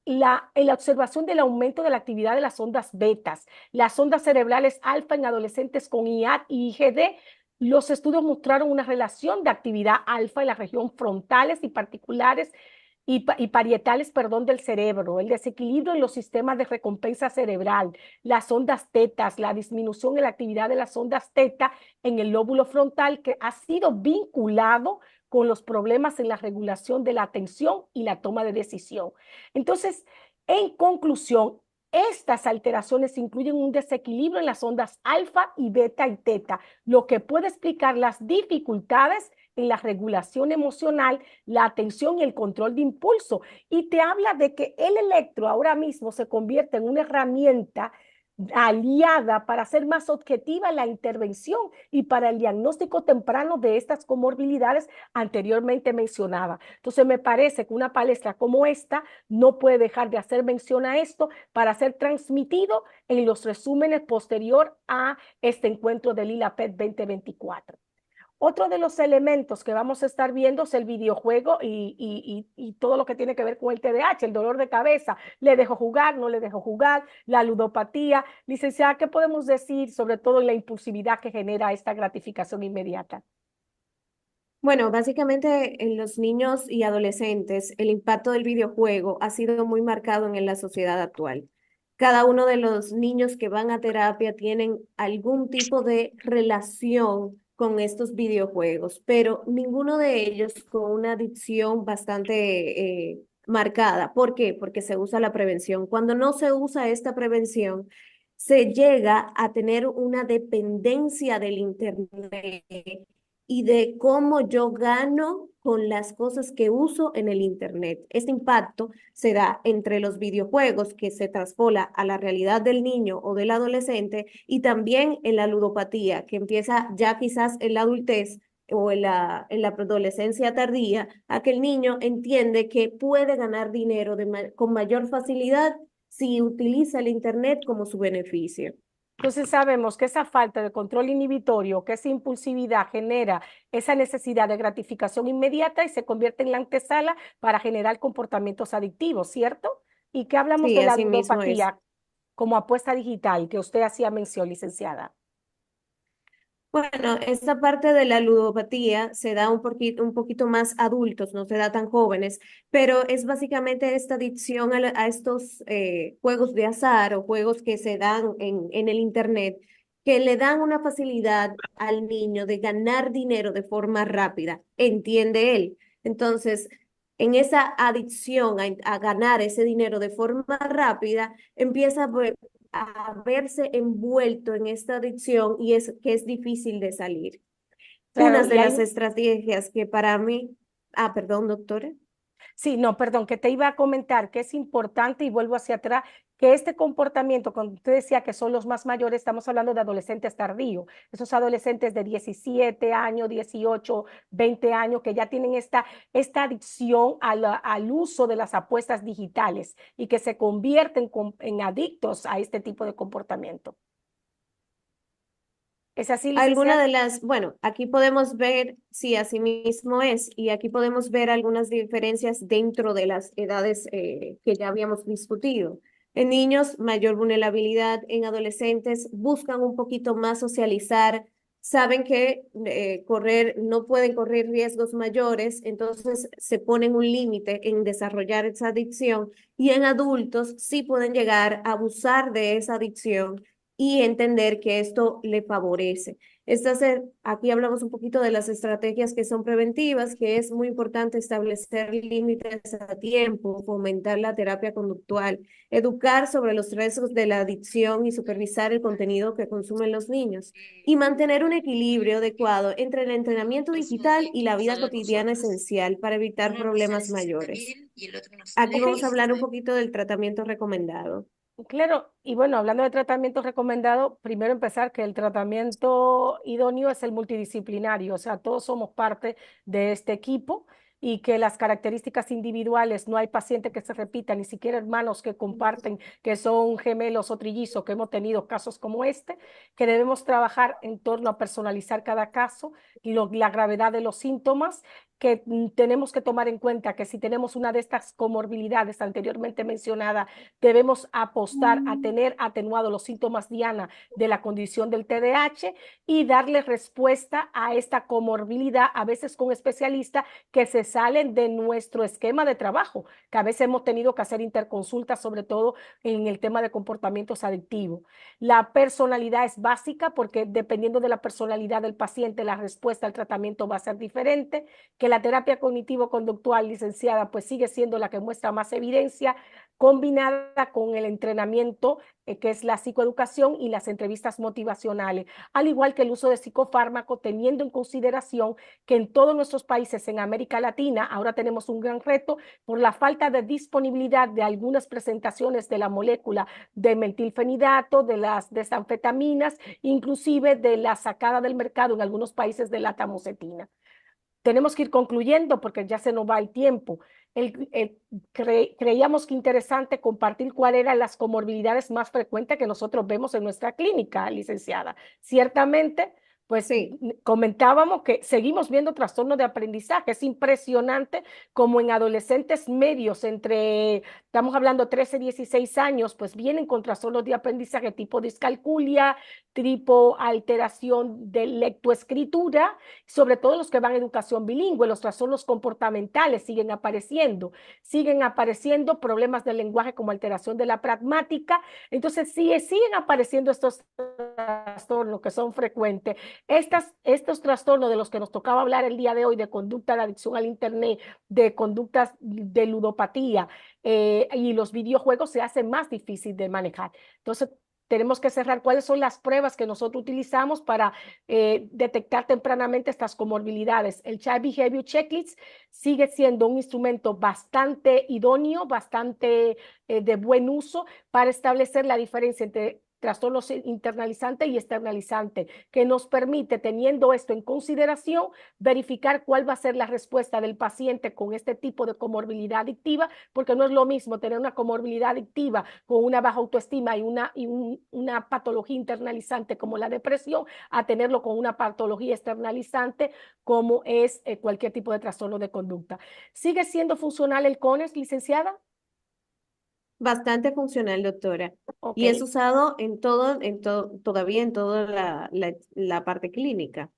la observación del aumento de la actividad de las ondas betas, las ondas cerebrales alfa en adolescentes con IAD y IGD. Los estudios mostraron una relación de actividad alfa en la región frontales y particulares y parietales, perdón, del cerebro, el desequilibrio en los sistemas de recompensa cerebral, las ondas tetas, la disminución en la actividad de las ondas teta en el lóbulo frontal, que ha sido vinculado con los problemas en la regulación de la atención y la toma de decisión. Entonces, en conclusión, estas alteraciones incluyen un desequilibrio en las ondas alfa y beta y teta, lo que puede explicar las dificultades en la regulación emocional, la atención y el control de impulso. Y te habla de que el electro ahora mismo se convierte en una herramienta aliada para hacer más objetiva la intervención y para el diagnóstico temprano de estas comorbilidades anteriormente mencionadas. Entonces, me parece que una palestra como esta no puede dejar de hacer mención a esto para ser transmitido en los resúmenes posterior a este encuentro del ILAPET 2024. Otro de los elementos que vamos a estar viendo es el videojuego y todo lo que tiene que ver con el TDAH, el dolor de cabeza, le dejo jugar, no le dejo jugar, la ludopatía. Licenciada, ¿qué podemos decir sobre todo en la impulsividad que genera esta gratificación inmediata? Bueno, básicamente en los niños y adolescentes, el impacto del videojuego ha sido muy marcado en la sociedad actual. Cada uno de los niños que van a terapia tienen algún tipo de relación con estos videojuegos, pero ninguno de ellos con una adicción bastante marcada. ¿Por qué? Porque se usa la prevención. Cuando no se usa esta prevención, se llega a tener una dependencia del internet y de cómo yo gano con las cosas que uso en el Internet. Este impacto se da entre los videojuegos que se traspola a la realidad del niño o del adolescente y también en la ludopatía que empieza ya quizás en la adultez o en la adolescencia tardía, a que el niño entiende que puede ganar dinero con mayor facilidad si utiliza el Internet como su beneficio. Entonces sabemos que esa falta de control inhibitorio, que esa impulsividad genera esa necesidad de gratificación inmediata y se convierte en la antesala para generar comportamientos adictivos, ¿cierto? ¿Y qué hablamos Sí, de la así mismo es. ludopatía como apuesta digital que usted hacía mención, licenciada? Bueno, esta parte de la ludopatía se da un poquito más adultos, no se da tan jóvenes, pero es básicamente esta adicción a estos juegos de azar o juegos que se dan en el Internet, que le dan una facilidad al niño de ganar dinero de forma rápida, entiende él. Entonces, en esa adicción a ganar ese dinero de forma rápida, empieza a verse envuelto en esta adicción y es que es difícil de salir. Claro, Unas y de hay, las estrategias que para mí, perdón, doctora. sí, no, perdón, que te iba a comentar que es importante y vuelvo hacia atrás, que este comportamiento, cuando usted decía que son los más mayores, estamos hablando de adolescentes tardíos, esos adolescentes de 17 años, 18, 20 años, que ya tienen esta adicción al uso de las apuestas digitales y que se convierten en adictos a este tipo de comportamiento. ¿Es así, Alguna licenciada? de bueno, aquí podemos ver, sí, así mismo es, y aquí podemos ver algunas diferencias dentro de las edades que ya habíamos discutido. En niños, mayor vulnerabilidad, en adolescentes buscan un poquito más socializar, saben que no pueden correr riesgos mayores, entonces se ponen un límite en desarrollar esa adicción, y en adultos sí pueden llegar a abusar de esa adicción y entender que esto le favorece. Aquí hablamos un poquito de las estrategias que son preventivas, que es muy importante establecer límites a tiempo, fomentar la terapia conductual, educar sobre los riesgos de la adicción y supervisar el contenido que consumen los niños y mantener un equilibrio adecuado entre el entrenamiento digital y la vida cotidiana esencial para evitar problemas mayores. Aquí vamos a hablar un poquito del tratamiento recomendado. Claro, y bueno, hablando de tratamiento recomendado, primero empezar que el tratamiento idóneo es el multidisciplinario, o sea, todos somos parte de este equipo y que las características individuales, no hay paciente que se repita, ni siquiera hermanos que comparten, que son gemelos o trillizos, que hemos tenido casos como este, que debemos trabajar en torno a personalizar cada caso y la gravedad de los síntomas que tenemos que tomar en cuenta que si tenemos una de estas comorbilidades anteriormente mencionadas, debemos apostar a tener atenuados los síntomas diana de la condición del TDAH y darle respuesta a esta comorbilidad, a veces con especialistas que se salen de nuestro esquema de trabajo, que a veces hemos tenido que hacer interconsultas, sobre todo en el tema de comportamientos adictivos. La personalidad es básica porque dependiendo de la personalidad del paciente, la respuesta al tratamiento va a ser diferente, que la terapia cognitivo-conductual licenciada pues sigue siendo la que muestra más evidencia combinada con el entrenamiento, que es la psicoeducación y las entrevistas motivacionales, al igual que el uso de psicofármacos, teniendo en consideración que en todos nuestros países en América Latina ahora tenemos un gran reto por la falta de disponibilidad de algunas presentaciones de la molécula de metilfenidato, de las desanfetaminas, inclusive de la sacada del mercado en algunos países de la tamoxetina. Tenemos que ir concluyendo porque ya se nos va el tiempo. Creíamos que interesante compartir cuáles eran las comorbilidades más frecuentes que nosotros vemos en nuestra clínica, licenciada. Ciertamente, pues Sí, comentábamos que seguimos viendo trastornos de aprendizaje. Es impresionante como en adolescentes medios, estamos hablando 13, 16 años, pues vienen con trastornos de aprendizaje tipo discalculia, tipo alteración de lectoescritura, sobre todo los que van a educación bilingüe. Los trastornos comportamentales siguen apareciendo problemas del lenguaje como alteración de la pragmática. Entonces, sí, siguen apareciendo estos trastornos que son frecuentes. Estos trastornos de los que nos tocaba hablar el día de hoy, de conducta de adicción al Internet, de conductas de ludopatía y los videojuegos, se hace más difícil de manejar. Entonces, tenemos que cerrar cuáles son las pruebas que nosotros utilizamos para detectar tempranamente estas comorbilidades. El Child Behavior Checklist sigue siendo un instrumento bastante idóneo, bastante de buen uso para establecer la diferencia entre trastornos internalizante y externalizante, que nos permite, teniendo esto en consideración, verificar cuál va a ser la respuesta del paciente con este tipo de comorbilidad adictiva, porque no es lo mismo tener una comorbilidad adictiva con una baja autoestima una patología internalizante como la depresión, a tenerlo con una patología externalizante como es cualquier tipo de trastorno de conducta. ¿Sigue siendo funcional el CONES, licenciada? bastante funcional, doctora. Ok. Y es usado todavía en toda la parte clínica.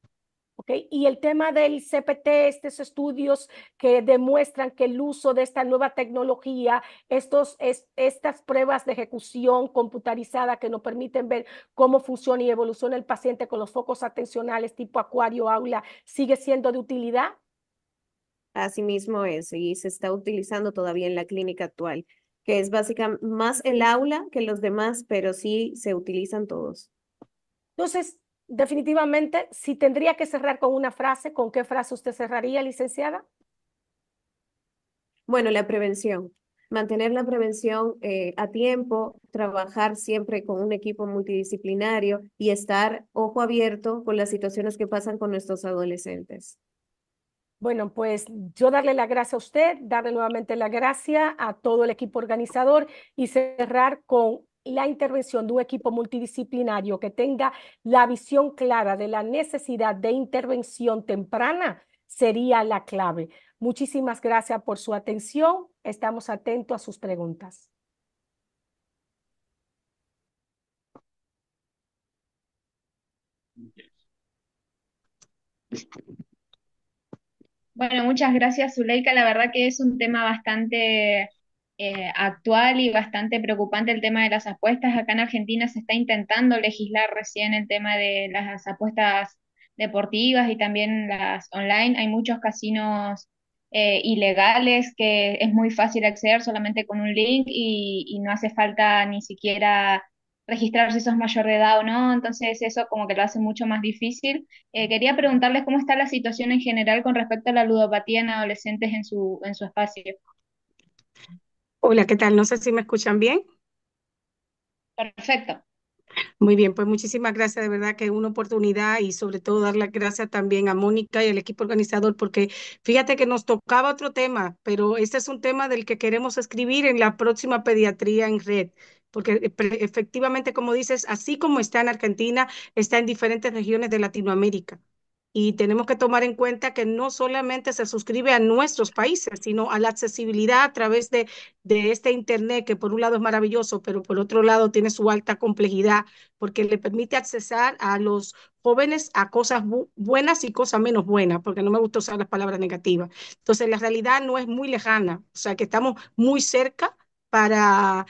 Okay. Y el tema del CPT, estos estudios que demuestran que el uso de esta nueva tecnología, estas pruebas de ejecución computarizada que nos permiten ver cómo funciona y evoluciona el paciente con los focos atencionales tipo acuario, aula, ¿sigue siendo de utilidad? Asimismo es, y se está utilizando todavía en la clínica actual, que es básicamente más el aula que los demás, pero sí se utilizan todos. Entonces, definitivamente, si tendría que cerrar con una frase, ¿con qué frase usted cerraría, licenciada? Bueno, la prevención. Mantener la prevención a tiempo, trabajar siempre con un equipo multidisciplinario y estar ojo abierto con las situaciones que pasan con nuestros adolescentes. Bueno, pues yo darle la gracia a usted, darle nuevamente la gracia a todo el equipo organizador y cerrar con la intervención de un equipo multidisciplinario que tenga la visión clara de la necesidad de intervención temprana sería la clave. Muchísimas gracias por su atención. Estamos atentos a sus preguntas. Bueno, muchas gracias, Zuleika. La verdad que es un tema bastante actual y bastante preocupante el tema de las apuestas. Acá en Argentina se está intentando legislar recién el tema de las apuestas deportivas y también las online. Hay muchos casinos ilegales que es muy fácil acceder solamente con un link y no hace falta ni siquiera registrar si sos mayor de edad o no. Entonces eso como que lo hace mucho más difícil. Quería preguntarles cómo está la situación en general con respecto a la ludopatía en adolescentes en su espacio. Hola, ¿qué tal? No sé si me escuchan bien. Perfecto. Muy bien, pues muchísimas gracias, de verdad que es una oportunidad y sobre todo dar las gracias también a Mónica y al equipo organizador porque fíjate que nos tocaba otro tema, pero este es un tema del que queremos escribir en la próxima Pediatría en Red, porque efectivamente, como dices, así como está en Argentina, está en diferentes regiones de Latinoamérica. Y tenemos que tomar en cuenta que no solamente se suscribe a nuestros países, sino a la accesibilidad a través de este Internet, que por un lado es maravilloso, pero por otro lado tiene su alta complejidad, porque le permite accesar a los jóvenes a cosas buenas y cosas menos buenas, porque no me gusta usar las palabras negativas. Entonces, la realidad no es muy lejana, o sea que estamos muy cerca para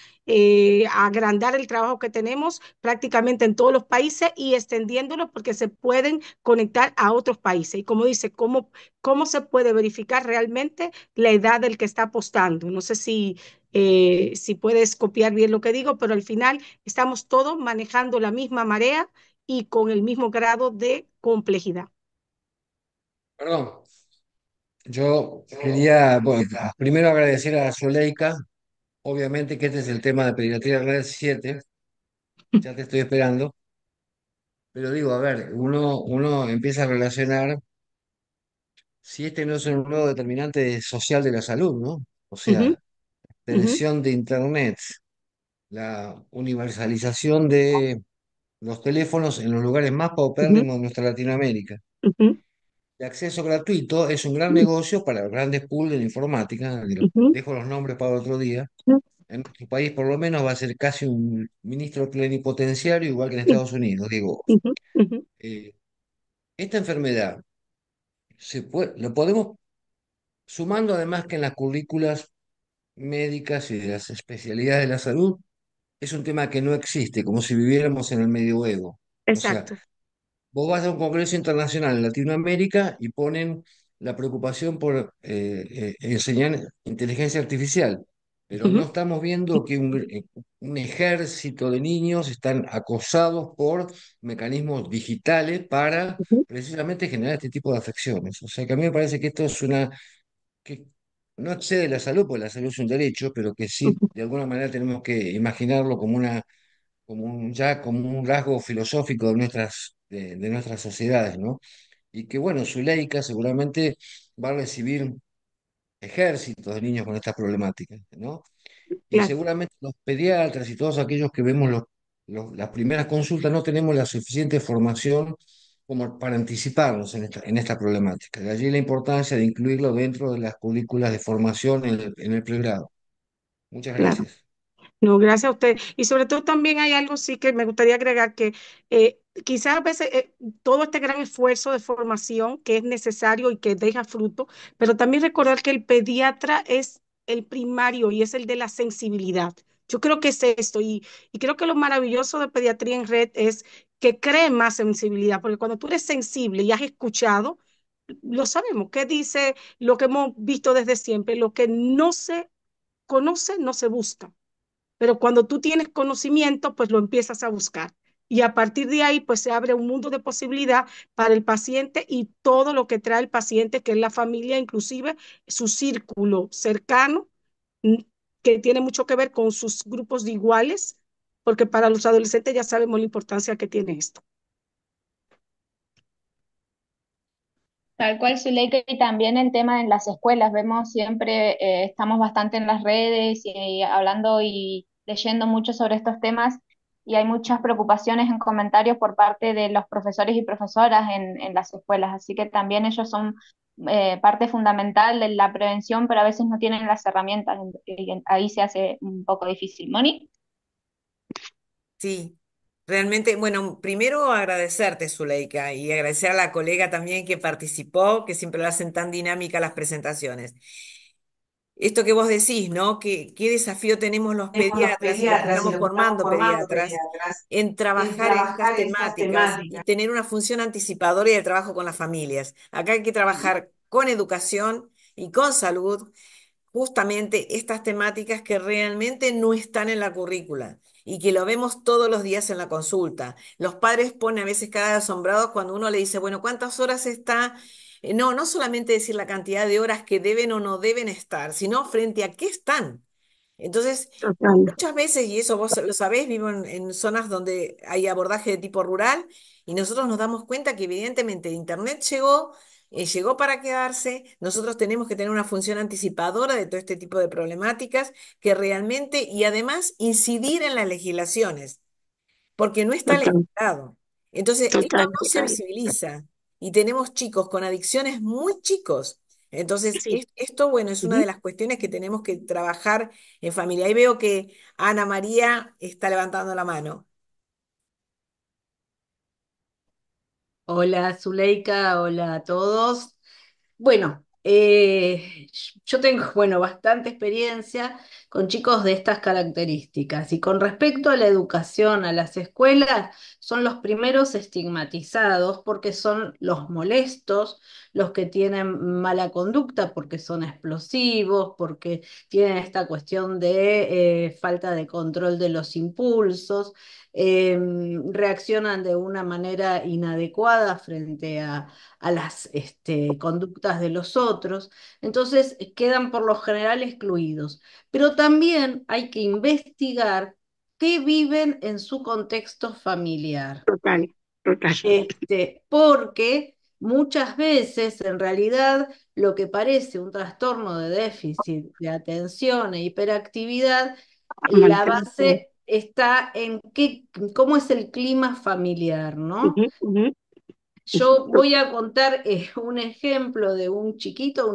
agrandar el trabajo que tenemos prácticamente en todos los países y extendiéndolo porque se pueden conectar a otros países. Y como dice, ¿cómo se puede verificar realmente la edad del que está apostando? No sé si puedes copiar bien lo que digo, pero al final estamos todos manejando la misma marea y con el mismo grado de complejidad. Perdón, yo quería, bueno, primero agradecer a Zuleika, obviamente que este es el tema de Pediatría Red 7, ya te estoy esperando, pero digo, a ver, uno empieza a relacionar si este no es un nuevo determinante social de la salud, ¿no? O Ujú, sea, ujú, extensión de Internet, la universalización de los teléfonos en los lugares más ujú, paupérrimos de nuestra Latinoamérica. ujú, El acceso gratuito es un gran negocio para los grandes pools de la informática, ujú, dejo los nombres para otro día. ujú, En nuestro país por lo menos va a ser casi un ministro plenipotenciario, igual que en Estados Unidos. Digo, ujú, ujú, eh, esta enfermedad lo podemos, sumando además que en las currículas médicas y de las especialidades de la salud, es un tema que no existe, como si viviéramos en el medioevo. O sea, exacto. vos vas a un congreso internacional en Latinoamérica y ponen la preocupación por enseñar inteligencia artificial, pero no Ujú, estamos viendo que un ejército de niños están acosados por mecanismos digitales para ujú, precisamente generar este tipo de afecciones. O sea que a mí me parece que esto es que no excede la salud, porque la salud es un derecho, pero que sí, ujú, de alguna manera tenemos que imaginarlo como como un rasgo filosófico de nuestras sociedades, ¿no? Y que, bueno, Zuleika seguramente va a recibir ejércitos de niños con estas problemáticas, ¿no? Y claro, seguramente los pediatras y todos aquellos que vemos las primeras consultas no tenemos la suficiente formación como para anticiparnos en esta problemática. De allí la importancia de incluirlo dentro de las currículas de formación en el pregrado. Muchas claro. gracias. No, gracias a usted. Y sobre todo también hay algo sí que me gustaría agregar que quizás a veces todo este gran esfuerzo de formación que es necesario y que deja fruto, pero también recordar que el pediatra es el primario y es el de la sensibilidad. Yo creo que es esto y creo que lo maravilloso de Pediatría en Red es que cree más sensibilidad, porque cuando tú eres sensible y has escuchado, lo sabemos, ¿qué dice lo que hemos visto desde siempre? Lo que no se conoce, no se busca, pero cuando tú tienes conocimiento, pues lo empiezas a buscar. Y a partir de ahí, pues se abre un mundo de posibilidad para el paciente y todo lo que trae el paciente, que es la familia, inclusive su círculo cercano, mm, que tiene mucho que ver con sus grupos de iguales, porque para los adolescentes ya sabemos la importancia que tiene esto. Tal cual, Zuleika, y también el tema en las escuelas. Vemos siempre, estamos bastante en las redes y hablando y leyendo mucho sobre estos temas y hay muchas preocupaciones en comentarios por parte de los profesores y profesoras en las escuelas. Así que también ellos son parte fundamental de la prevención, pero a veces no tienen las herramientas y ahí se hace un poco difícil. Moni. Sí, realmente, bueno, primero agradecerte, Zuleika, y agradecer a la colega también que participó, que siempre lo hacen tan dinámica las presentaciones. Esto que vos decís, ¿no? Qué desafío tenemos los Tenemos los pediatras y los que pediatras y estamos los que estamos formando formando pediatras pediatras en en trabajar en estas trabajar estas temáticas y temáticas. tener una función anticipadora y de trabajo con las familias. Acá hay que trabajar con educación y con salud justamente estas temáticas que realmente no están en la currícula y que lo vemos todos los días en la consulta. Los padres ponen a veces cara de asombrados cuando uno le dice, bueno, ¿cuántas horas está? No, no solamente decir la cantidad de horas que deben o no deben estar, sino frente a qué están. Entonces, Total, muchas veces, y eso vos lo sabés, vivo en zonas donde hay abordaje de tipo rural y nosotros nos damos cuenta que evidentemente Internet llegó para quedarse, nosotros tenemos que tener una función anticipadora de todo este tipo de problemáticas que realmente, y además incidir en las legislaciones porque no está total, legislado. Entonces, esto total. no se visibiliza y tenemos chicos con adicciones muy chicos. Entonces, Sí. esto, bueno, es una de Ujú. las cuestiones que tenemos que trabajar en familia. Ahí veo que Ana María está levantando la mano. Hola Zuleika, hola a todos. Bueno, Yo tengo, bueno, bastante experiencia con chicos de estas características y con respecto a la educación, a las escuelas, son los primeros estigmatizados porque son los molestos, los que tienen mala conducta, porque son explosivos, porque tienen esta cuestión de falta de control de los impulsos, reaccionan de una manera inadecuada frente a las conductas de los otros, entonces quedan por lo general excluidos. Pero también hay que investigar qué viven en su contexto familiar, Total, total. porque muchas veces en realidad lo que parece un trastorno de déficit de atención e hiperactividad, la Mantención. base está en cómo es el clima familiar, ¿no? Ujú, ujú. Yo voy a contar un ejemplo de un chiquito,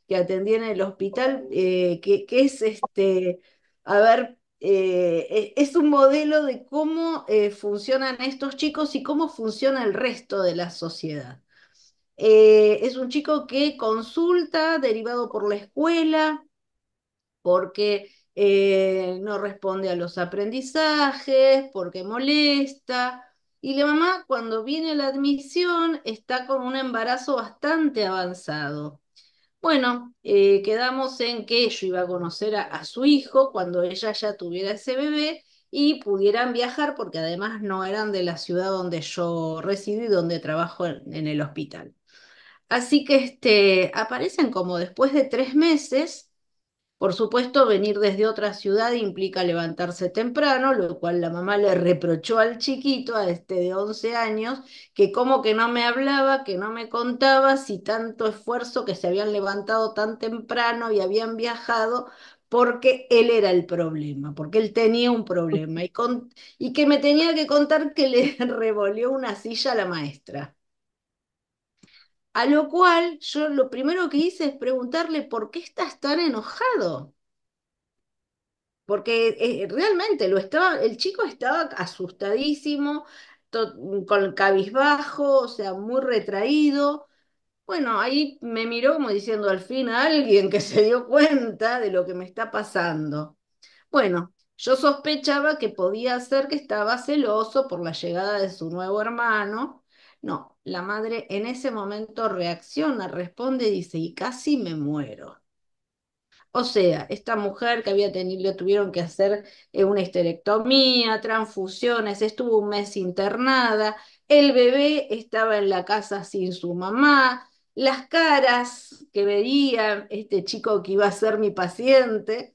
que atendí en el hospital, que es a ver, es un modelo de cómo funcionan estos chicos y cómo funciona el resto de la sociedad. Es un chico que consulta, derivado por la escuela, porque no responde a los aprendizajes, porque molesta. Y la mamá, cuando viene a la admisión, está con un embarazo bastante avanzado. Bueno, quedamos en que yo iba a conocer a su hijo cuando ella ya tuviera ese bebé y pudieran viajar, porque además no eran de la ciudad donde yo resido y donde trabajo en el hospital. Así que aparecen como después de 3 meses. Por supuesto, venir desde otra ciudad implica levantarse temprano, lo cual la mamá le reprochó al chiquito, a este de 11 años, que como que no me hablaba, que no me contaba si tanto esfuerzo, que se habían levantado tan temprano y habían viajado, porque él era el problema, porque él tenía un problema y que me tenía que contar que le revolvió una silla a la maestra. A lo cual yo lo primero que hice es preguntarle, ¿por qué estás tan enojado? Porque realmente el chico estaba asustadísimo, con cabizbajo, o sea, muy retraído. Bueno, ahí me miró como diciendo, al fin alguien que se dio cuenta de lo que me está pasando. Bueno, yo sospechaba que podía ser que estaba celoso por la llegada de su nuevo hermano. No, la madre en ese momento reacciona, responde y dice, y casi me muero. O sea, esta mujer que había tenido, le tuvieron que hacer una histerectomía, transfusiones, estuvo un mes internada, el bebé estaba en la casa sin su mamá, las caras que veía este chico que iba a ser mi paciente,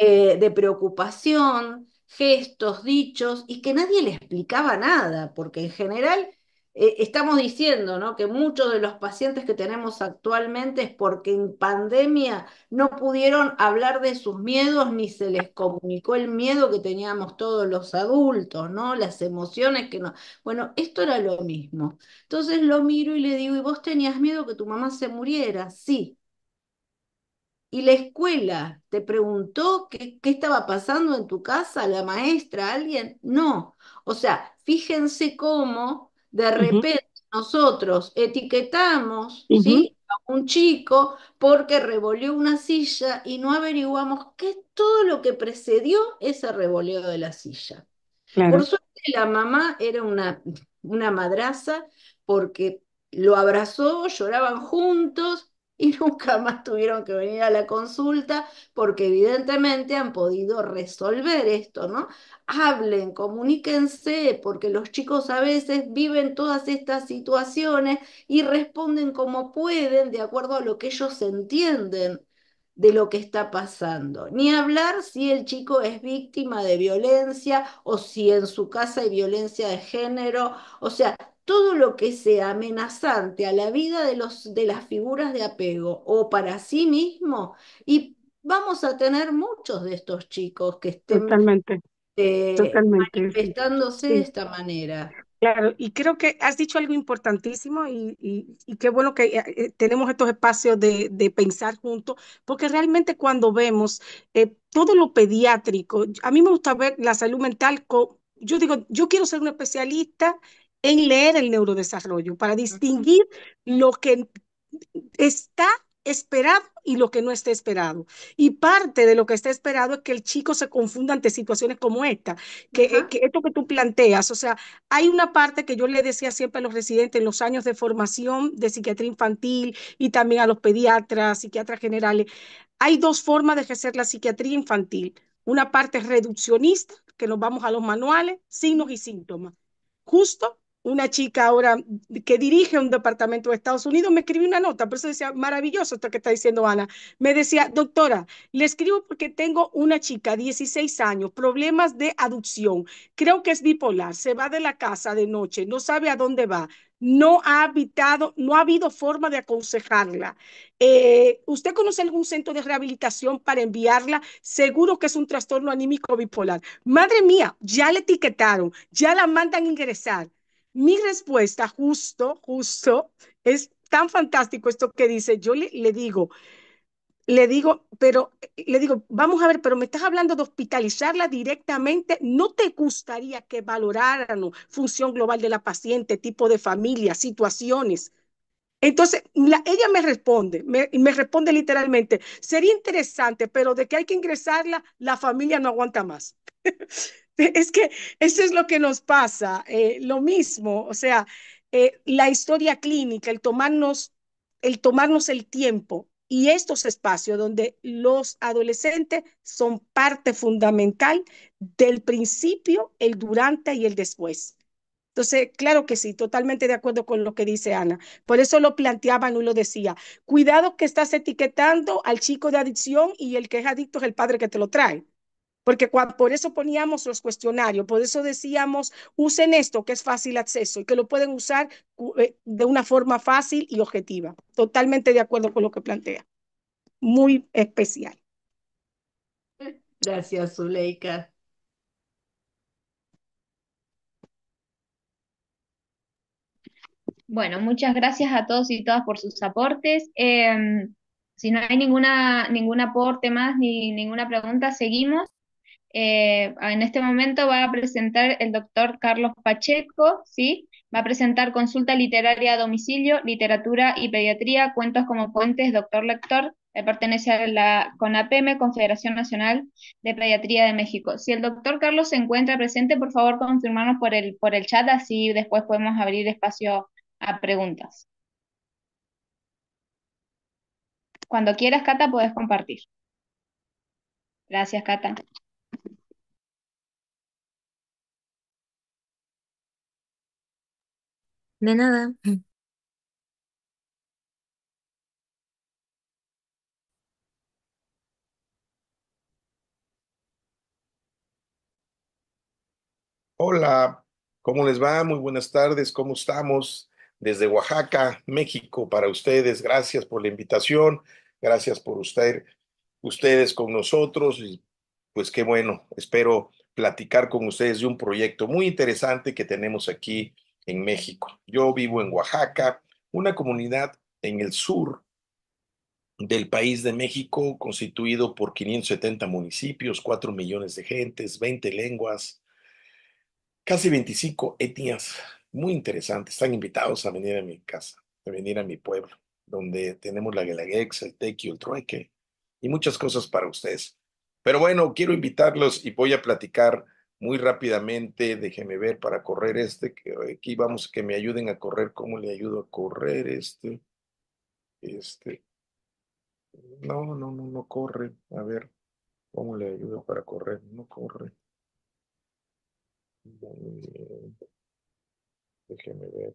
de preocupación, gestos, dichos, y que nadie le explicaba nada, porque en general estamos diciendo, ¿no?, que muchos de los pacientes que tenemos actualmente es porque en pandemia no pudieron hablar de sus miedos ni se les comunicó el miedo que teníamos todos los adultos, ¿no? Las emociones que no. Bueno, esto era lo mismo. Entonces lo miro y le digo, ¿y vos tenías miedo que tu mamá se muriera? Sí. ¿Y la escuela te preguntó qué estaba pasando en tu casa, la maestra, alguien? No. O sea, fíjense cómo de Ujú, repente nosotros etiquetamos, ujú. ¿sí?, a un chico porque revolvió una silla y no averiguamos qué es todo lo que precedió ese revoleo de la silla. Por Claro. suerte la mamá era una madraza, porque lo abrazó, lloraban juntos y nunca más tuvieron que venir a la consulta, porque evidentemente han podido resolver esto, ¿no? Hablen, comuníquense, porque los chicos a veces viven todas estas situaciones y responden como pueden, de acuerdo a lo que ellos entienden de lo que está pasando. Ni hablar si el chico es víctima de violencia o si en su casa hay violencia de género, o sea, todo lo que sea amenazante a la vida de las figuras de apego o para sí mismo, y vamos a tener muchos de estos chicos que estén Totalmente, totalmente, sí. manifestándose de Sí. esta manera. Claro, y creo que has dicho algo importantísimo y qué bueno que tenemos estos espacios de pensar juntos, porque realmente cuando vemos todo lo pediátrico, a mí me gusta ver la salud mental, yo digo, yo quiero ser un especialista en leer el neurodesarrollo para distinguir lo que está esperado y lo que no está esperado. Y parte de lo que está esperado es que el chico se confunda ante situaciones como esta, Ajá. que esto que tú planteas, o sea, hay una parte que yo le decía siempre a los residentes en los años de formación de psiquiatría infantil y también a los pediatras, psiquiatras generales. Hay dos formas de ejercer la psiquiatría infantil. Una parte reduccionista, que nos vamos a los manuales, signos y síntomas. Justo una chica ahora que dirige un departamento de Estados Unidos me escribió una nota, por eso decía, maravilloso esto que está diciendo Ana. Me decía, doctora, le escribo porque tengo una chica, 16 años, problemas de adicción, creo que es bipolar, se va de la casa de noche, no sabe a dónde va, no ha habitado, no ha habido forma de aconsejarla. ¿Usted conoce algún centro de rehabilitación para enviarla? Seguro que es un trastorno anímico bipolar. Madre mía, ya le etiquetaron, ya la mandan a ingresar. Mi respuesta, justo, es tan fantástico esto que dice. Yo le digo, vamos a ver, pero me estás hablando de hospitalizarla directamente. ¿No te gustaría que valoraran función global de la paciente, tipo de familia, situaciones? Entonces, ella me responde literalmente, sería interesante, pero de que hay que ingresarla, la familia no aguanta más. Es que eso es lo que nos pasa, lo mismo, o sea, la historia clínica, el tomarnos el tiempo y estos espacios donde los adolescentes son parte fundamental del principio, el durante y el después. Entonces, claro que sí, totalmente de acuerdo con lo que dice Ana. Por eso lo planteaban y lo decía. Cuidado que estás etiquetando al chico de adicción y el que es adicto es el padre que te lo trae. Porque por eso poníamos los cuestionarios, por eso decíamos, usen esto que es fácil acceso y que lo pueden usar de una forma fácil y objetiva. Totalmente de acuerdo con lo que plantea. Muy especial. Gracias, Zuleika. Bueno, muchas gracias a todos y todas por sus aportes. Si no hay ningún aporte más ni ninguna pregunta, seguimos. En este momento va a presentar el doctor Carlos Pacheco, ¿sí? Va a presentar consulta literaria a domicilio, literatura y pediatría, cuentos como puentes, doctor lector. Pertenece a la CONAPEME, Confederación Nacional de Pediatría de México. Si el doctor Carlos se encuentra presente, por favor confirmarnos por el chat, así después podemos abrir espacio a preguntas. Cuando quieras, Cata, puedes compartir. Gracias, Cata. De nada. Hola, ¿cómo les va? Muy buenas tardes, ¿cómo estamos? Desde Oaxaca, México, para ustedes. Gracias por la invitación, gracias por ustedes con nosotros y pues qué bueno, espero platicar con ustedes de un proyecto muy interesante que tenemos aquí en México. Yo vivo en Oaxaca, una comunidad en el sur del país de México, constituido por 570 municipios, 4 millones de gentes, 20 lenguas, casi 25 etnias. Muy interesante. Están invitados a venir a mi casa, a venir a mi pueblo, donde tenemos la Guelaguetza, el Tequio, el Trueque y muchas cosas para ustedes. Pero bueno, quiero invitarlos y voy a platicar muy rápidamente. Déjenme ver para correr que aquí vamos, que me ayuden a correr. ¿Cómo le ayudo a correr este? Este, no corre. A ver, ¿cómo le ayudo para correr? No corre. Muy bien. Déjenme ver.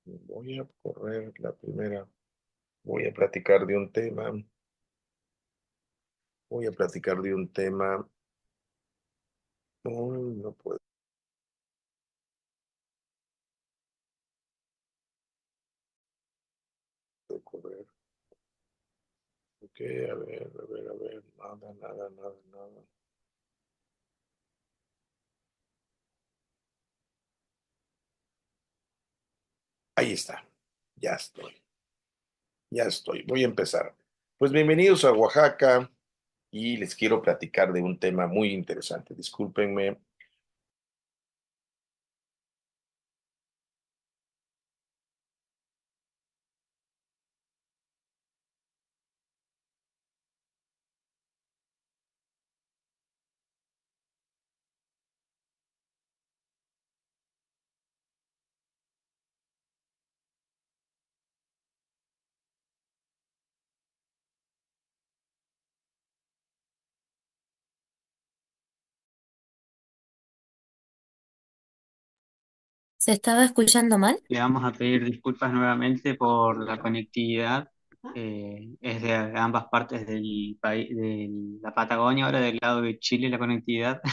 Voy a correr la primera. Voy a platicar de un tema. Voy a platicar de un tema. No puedo correr. Ok, a ver. Nada. Ahí está. Ya estoy. Ya estoy. Voy a empezar. Pues bienvenidos a Oaxaca y les quiero platicar de un tema muy interesante. Discúlpenme. ¿Se estaba escuchando mal? Le vamos a pedir disculpas nuevamente por la conectividad. Es de ambas partes del país, de la Patagonia, ahora del lado de Chile, la conectividad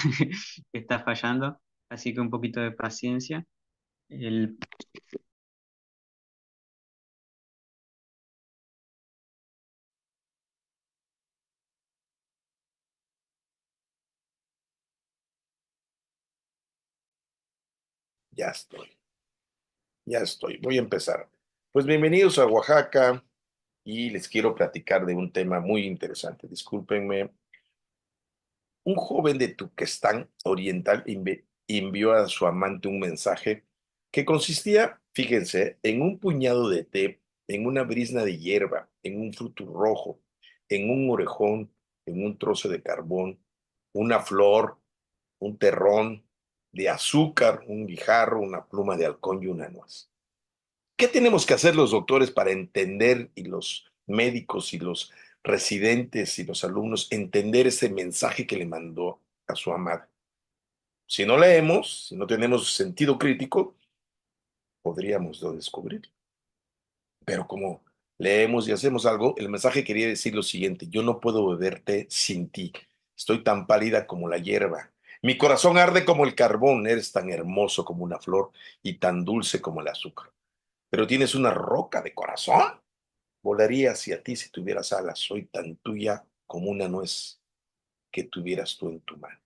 que está fallando. Así que un poquito de paciencia. El Ya estoy, ya estoy. Voy a empezar. Pues bienvenidos a Oaxaca y les quiero platicar de un tema muy interesante. Discúlpenme. Un joven de Turquestán Oriental envió a su amante un mensaje que consistía, fíjense, en un puñado de té, en una brizna de hierba, en un fruto rojo, en un orejón, en un trozo de carbón, una flor, un terrón de azúcar, un guijarro, una pluma de halcón y una nuez. ¿Qué tenemos que hacer los doctores para entender y los médicos y los residentes y los alumnos entender ese mensaje que le mandó a su amada? Si no leemos, si no tenemos sentido crítico, podríamos no descubrirlo. Pero como leemos y hacemos algo, el mensaje quería decir lo siguiente: yo no puedo beber té sin ti. Estoy tan pálida como la hierba. Mi corazón arde como el carbón. Eres tan hermoso como una flor y tan dulce como el azúcar. Pero tienes una roca de corazón. Volaría hacia ti si tuvieras alas. Soy tan tuya como una nuez que tuvieras tú en tu mano.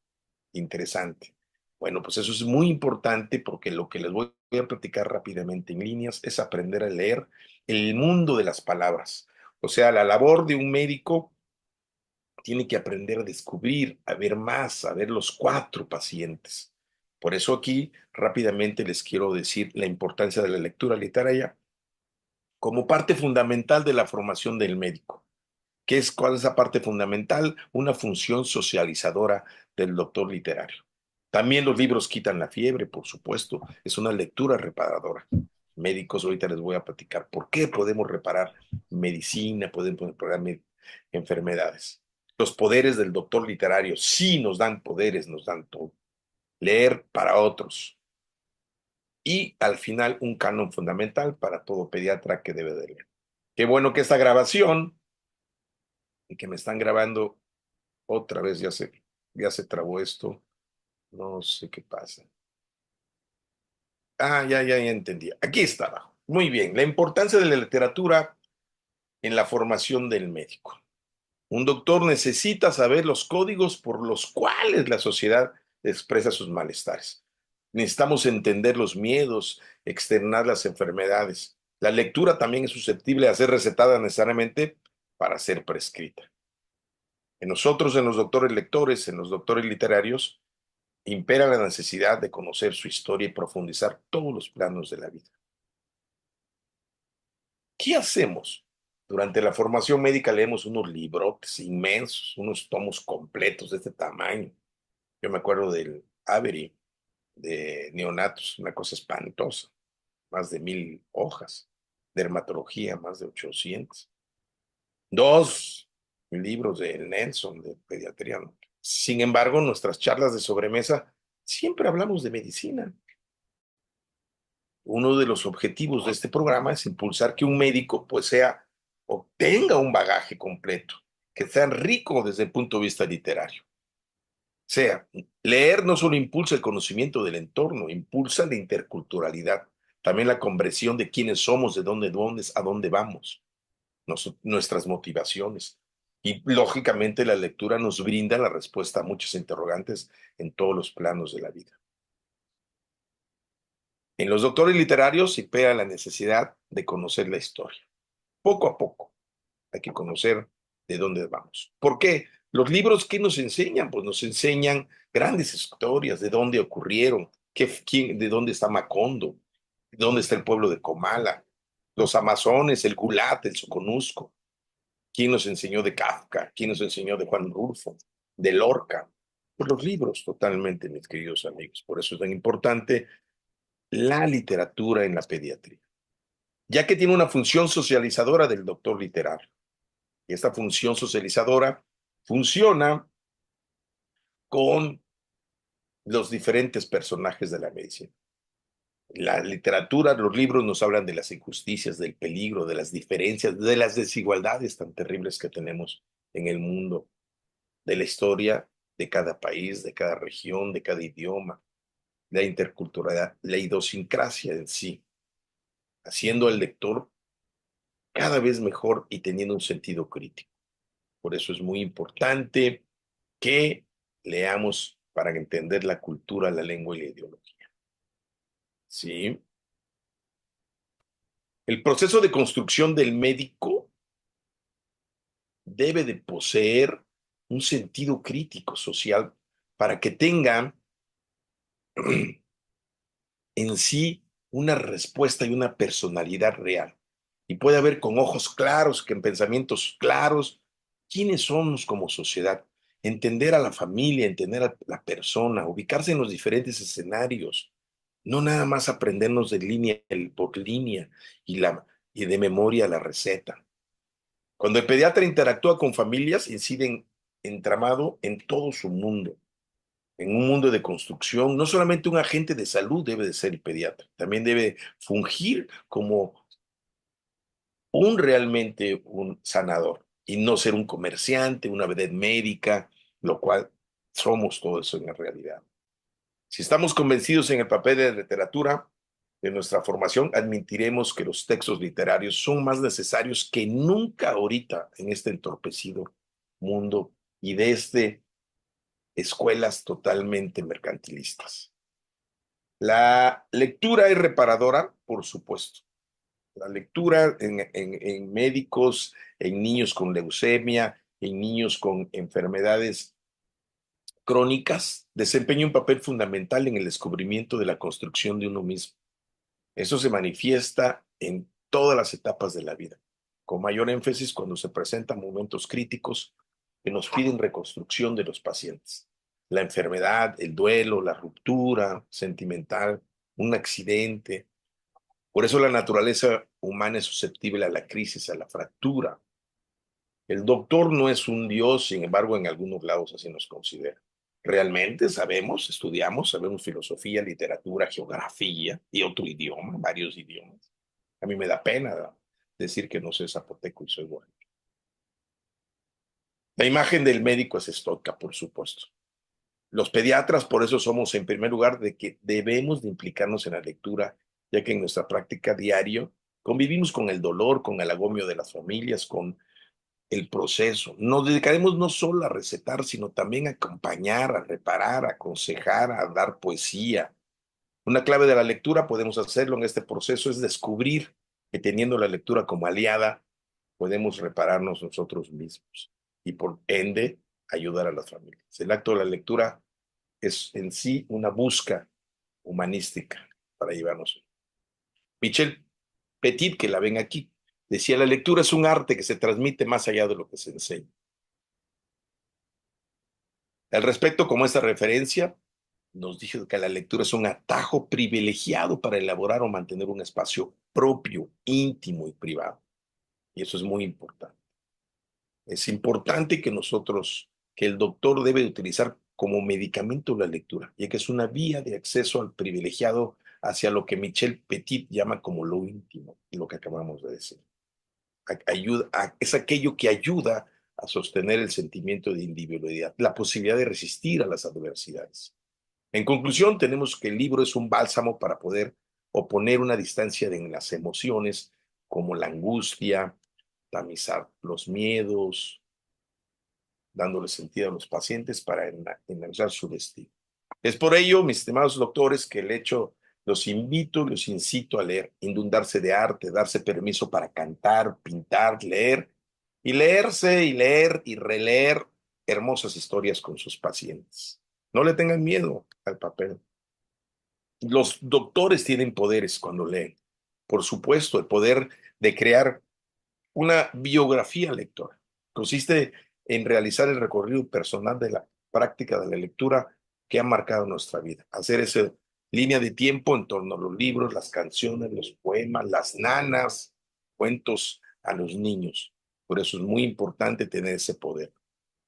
Interesante. Bueno, pues eso es muy importante porque lo que les voy a platicar rápidamente en líneas es aprender a leer el mundo de las palabras. O sea, la labor de un médico tiene que aprender a descubrir, a ver más, a ver los cuatro pacientes. Por eso aquí rápidamente les quiero decir la importancia de la lectura literaria como parte fundamental de la formación del médico. ¿Cuál es la parte fundamental? Una función socializadora del doctor literario. También los libros quitan la fiebre, por supuesto. Es una lectura reparadora. Médicos, ahorita les voy a platicar por qué podemos reparar medicina, podemos reparar enfermedades. Los poderes del doctor literario sí nos dan poderes, nos dan todo. Leer para otros. Y al final un canon fundamental para todo pediatra que debe de leer. Qué bueno que esta grabación y que me están grabando otra vez, ya se trabó esto. No sé qué pasa. Ah, ya entendí. Aquí está abajo. Muy bien. La importancia de la literatura en la formación del médico. Un doctor necesita saber los códigos por los cuales la sociedad expresa sus malestares. Necesitamos entender los miedos, externar las enfermedades. La lectura también es susceptible a ser recetada necesariamente para ser prescrita. En nosotros, en los doctores lectores, en los doctores literarios, impera la necesidad de conocer su historia y profundizar todos los planos de la vida. ¿Qué hacemos? Durante la formación médica leemos unos librotes inmensos, unos tomos completos de este tamaño. Yo me acuerdo del Avery de neonatos, una cosa espantosa, más de 1000 hojas. Dermatología, más de 800. 2 libros de Nelson de pediatría. Sin embargo, en nuestras charlas de sobremesa siempre hablamos de medicina. Uno de los objetivos de este programa es impulsar que un médico obtenga un bagaje completo, que sea rico desde el punto de vista literario. Leer no solo impulsa el conocimiento del entorno, impulsa la interculturalidad, también la comprensión de quiénes somos, de dónde, a dónde vamos, nuestras motivaciones. Y lógicamente la lectura nos brinda la respuesta a muchos interrogantes en todos los planos de la vida. En los doctores literarios se impera la necesidad de conocer la historia. Poco a poco hay que conocer de dónde vamos. ¿Por qué? Los libros, ¿qué nos enseñan? Pues nos enseñan grandes historias, de dónde ocurrieron, de dónde está Macondo, de dónde está el pueblo de Comala, los amazones, el Gulat, el Soconusco. ¿Quién nos enseñó de Kafka? ¿Quién nos enseñó de Juan Rulfo? De Lorca. Pues los libros, totalmente, mis queridos amigos. Por eso es tan importante la literatura en la pediatría, ya que tiene una función socializadora del doctor literario. Y esta función socializadora funciona con los diferentes personajes de la medicina. La literatura, los libros nos hablan de las injusticias, del peligro, de las diferencias, de las desigualdades tan terribles que tenemos en el mundo, de la historia de cada país, de cada región, de cada idioma, la interculturalidad, la idiosincrasia en sí, haciendo al lector cada vez mejor y teniendo un sentido crítico. Por eso es muy importante que leamos para entender la cultura, la lengua y la ideología. ¿Sí? El proceso de construcción del médico debe de poseer un sentido crítico social para que tenga en sí una respuesta y una personalidad real. Y puede ver con ojos claros, que en pensamientos claros, quiénes somos como sociedad, entender a la familia, entender a la persona, ubicarse en los diferentes escenarios, no nada más aprendernos de línea por línea y de memoria la receta. Cuando el pediatra interactúa con familias, incide entramado en todo su mundo, en un mundo de construcción. No solamente un agente de salud debe de ser el pediatra, también debe fungir como realmente un sanador y no ser un comerciante, una vedette médica, lo cual somos todo eso en la realidad. Si estamos convencidos en el papel de la literatura de nuestra formación, admitiremos que los textos literarios son más necesarios que nunca ahorita en este entorpecido mundo y desde escuelas totalmente mercantilistas. La lectura es reparadora, por supuesto. La lectura en médicos, en niños con leucemia, en niños con enfermedades crónicas, desempeña un papel fundamental en el descubrimiento de la construcción de uno mismo. Eso se manifiesta en todas las etapas de la vida, con mayor énfasis cuando se presentan momentos críticos que nos piden reconstrucción de los pacientes. La enfermedad, el duelo, la ruptura sentimental, un accidente. Por eso la naturaleza humana es susceptible a la crisis, a la fractura. El doctor no es un dios, sin embargo, en algunos lados así nos considera. Realmente sabemos, estudiamos, sabemos filosofía, literatura, geografía y otro idioma, varios idiomas. A mí me da pena decir que no sé zapoteco y soy bueno. La imagen del médico es estoica, por supuesto. Los pediatras, por eso somos en primer lugar de que debemos de implicarnos en la lectura, ya que en nuestra práctica diaria convivimos con el dolor, con el agomio de las familias, con el proceso. Nos dedicaremos no solo a recetar, sino también a acompañar, a reparar, a aconsejar, a dar poesía. Una clave de la lectura, podemos hacerlo en este proceso, es descubrir que teniendo la lectura como aliada, podemos repararnos nosotros mismos y por ende ayudar a las familias. El acto de la lectura es en sí una búsqueda humanística para llevarnos. Michel Petit, que la ven aquí, decía, la lectura es un arte que se transmite más allá de lo que se enseña. Al respecto, como esta referencia, nos dijo que la lectura es un atajo privilegiado para elaborar o mantener un espacio propio, íntimo y privado. Y eso es muy importante. Es importante que que el doctor debe utilizar como medicamento la lectura, ya que es una vía de acceso al privilegiado hacia lo que Michel Petit llama como lo íntimo, lo que acabamos de decir. Es aquello que ayuda a sostener el sentimiento de individualidad, la posibilidad de resistir a las adversidades. En conclusión, tenemos que el libro es un bálsamo para poder oponer una distancia en las emociones, como la angustia, tamizar los miedos, dándole sentido a los pacientes para analizar su destino. Es por ello, mis estimados doctores, que los invito, los incito a leer, inundarse de arte, darse permiso para cantar, pintar, leer, y leerse y leer y releer hermosas historias con sus pacientes. No le tengan miedo al papel. Los doctores tienen poderes cuando leen. Por supuesto, el poder de crear una biografía lectora. Consiste en realizar el recorrido personal de la práctica de la lectura que ha marcado nuestra vida. Hacer esa línea de tiempo en torno a los libros, las canciones, los poemas, las nanas, cuentos a los niños. Por eso es muy importante tener ese poder.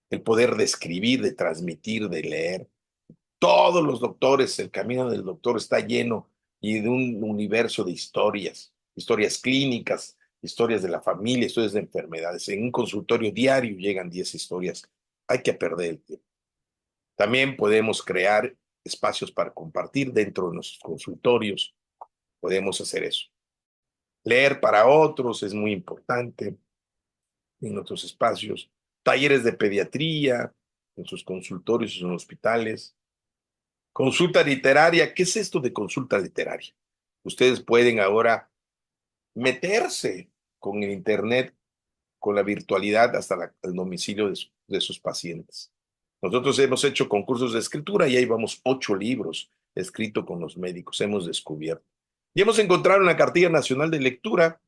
El poder de escribir, de transmitir, de leer. Todos los doctores, el camino del doctor está lleno y de un universo de historias, historias clínicas, historias de la familia, historias de enfermedades. En un consultorio diario llegan 10 historias. Hay que perder el tiempo. También podemos crear espacios para compartir dentro de nuestros consultorios. Podemos hacer eso. Leer para otros es muy importante en otros espacios. Talleres de pediatría en sus consultorios, en hospitales. Consulta literaria. ¿Qué es esto de consulta literaria? Ustedes pueden ahora meterse con el Internet, con la virtualidad hasta el domicilio de sus pacientes. Nosotros hemos hecho concursos de escritura y ahí vamos 8 libros escritos con los médicos, hemos descubierto. Y hemos encontrado en la Cartilla Nacional de Lectura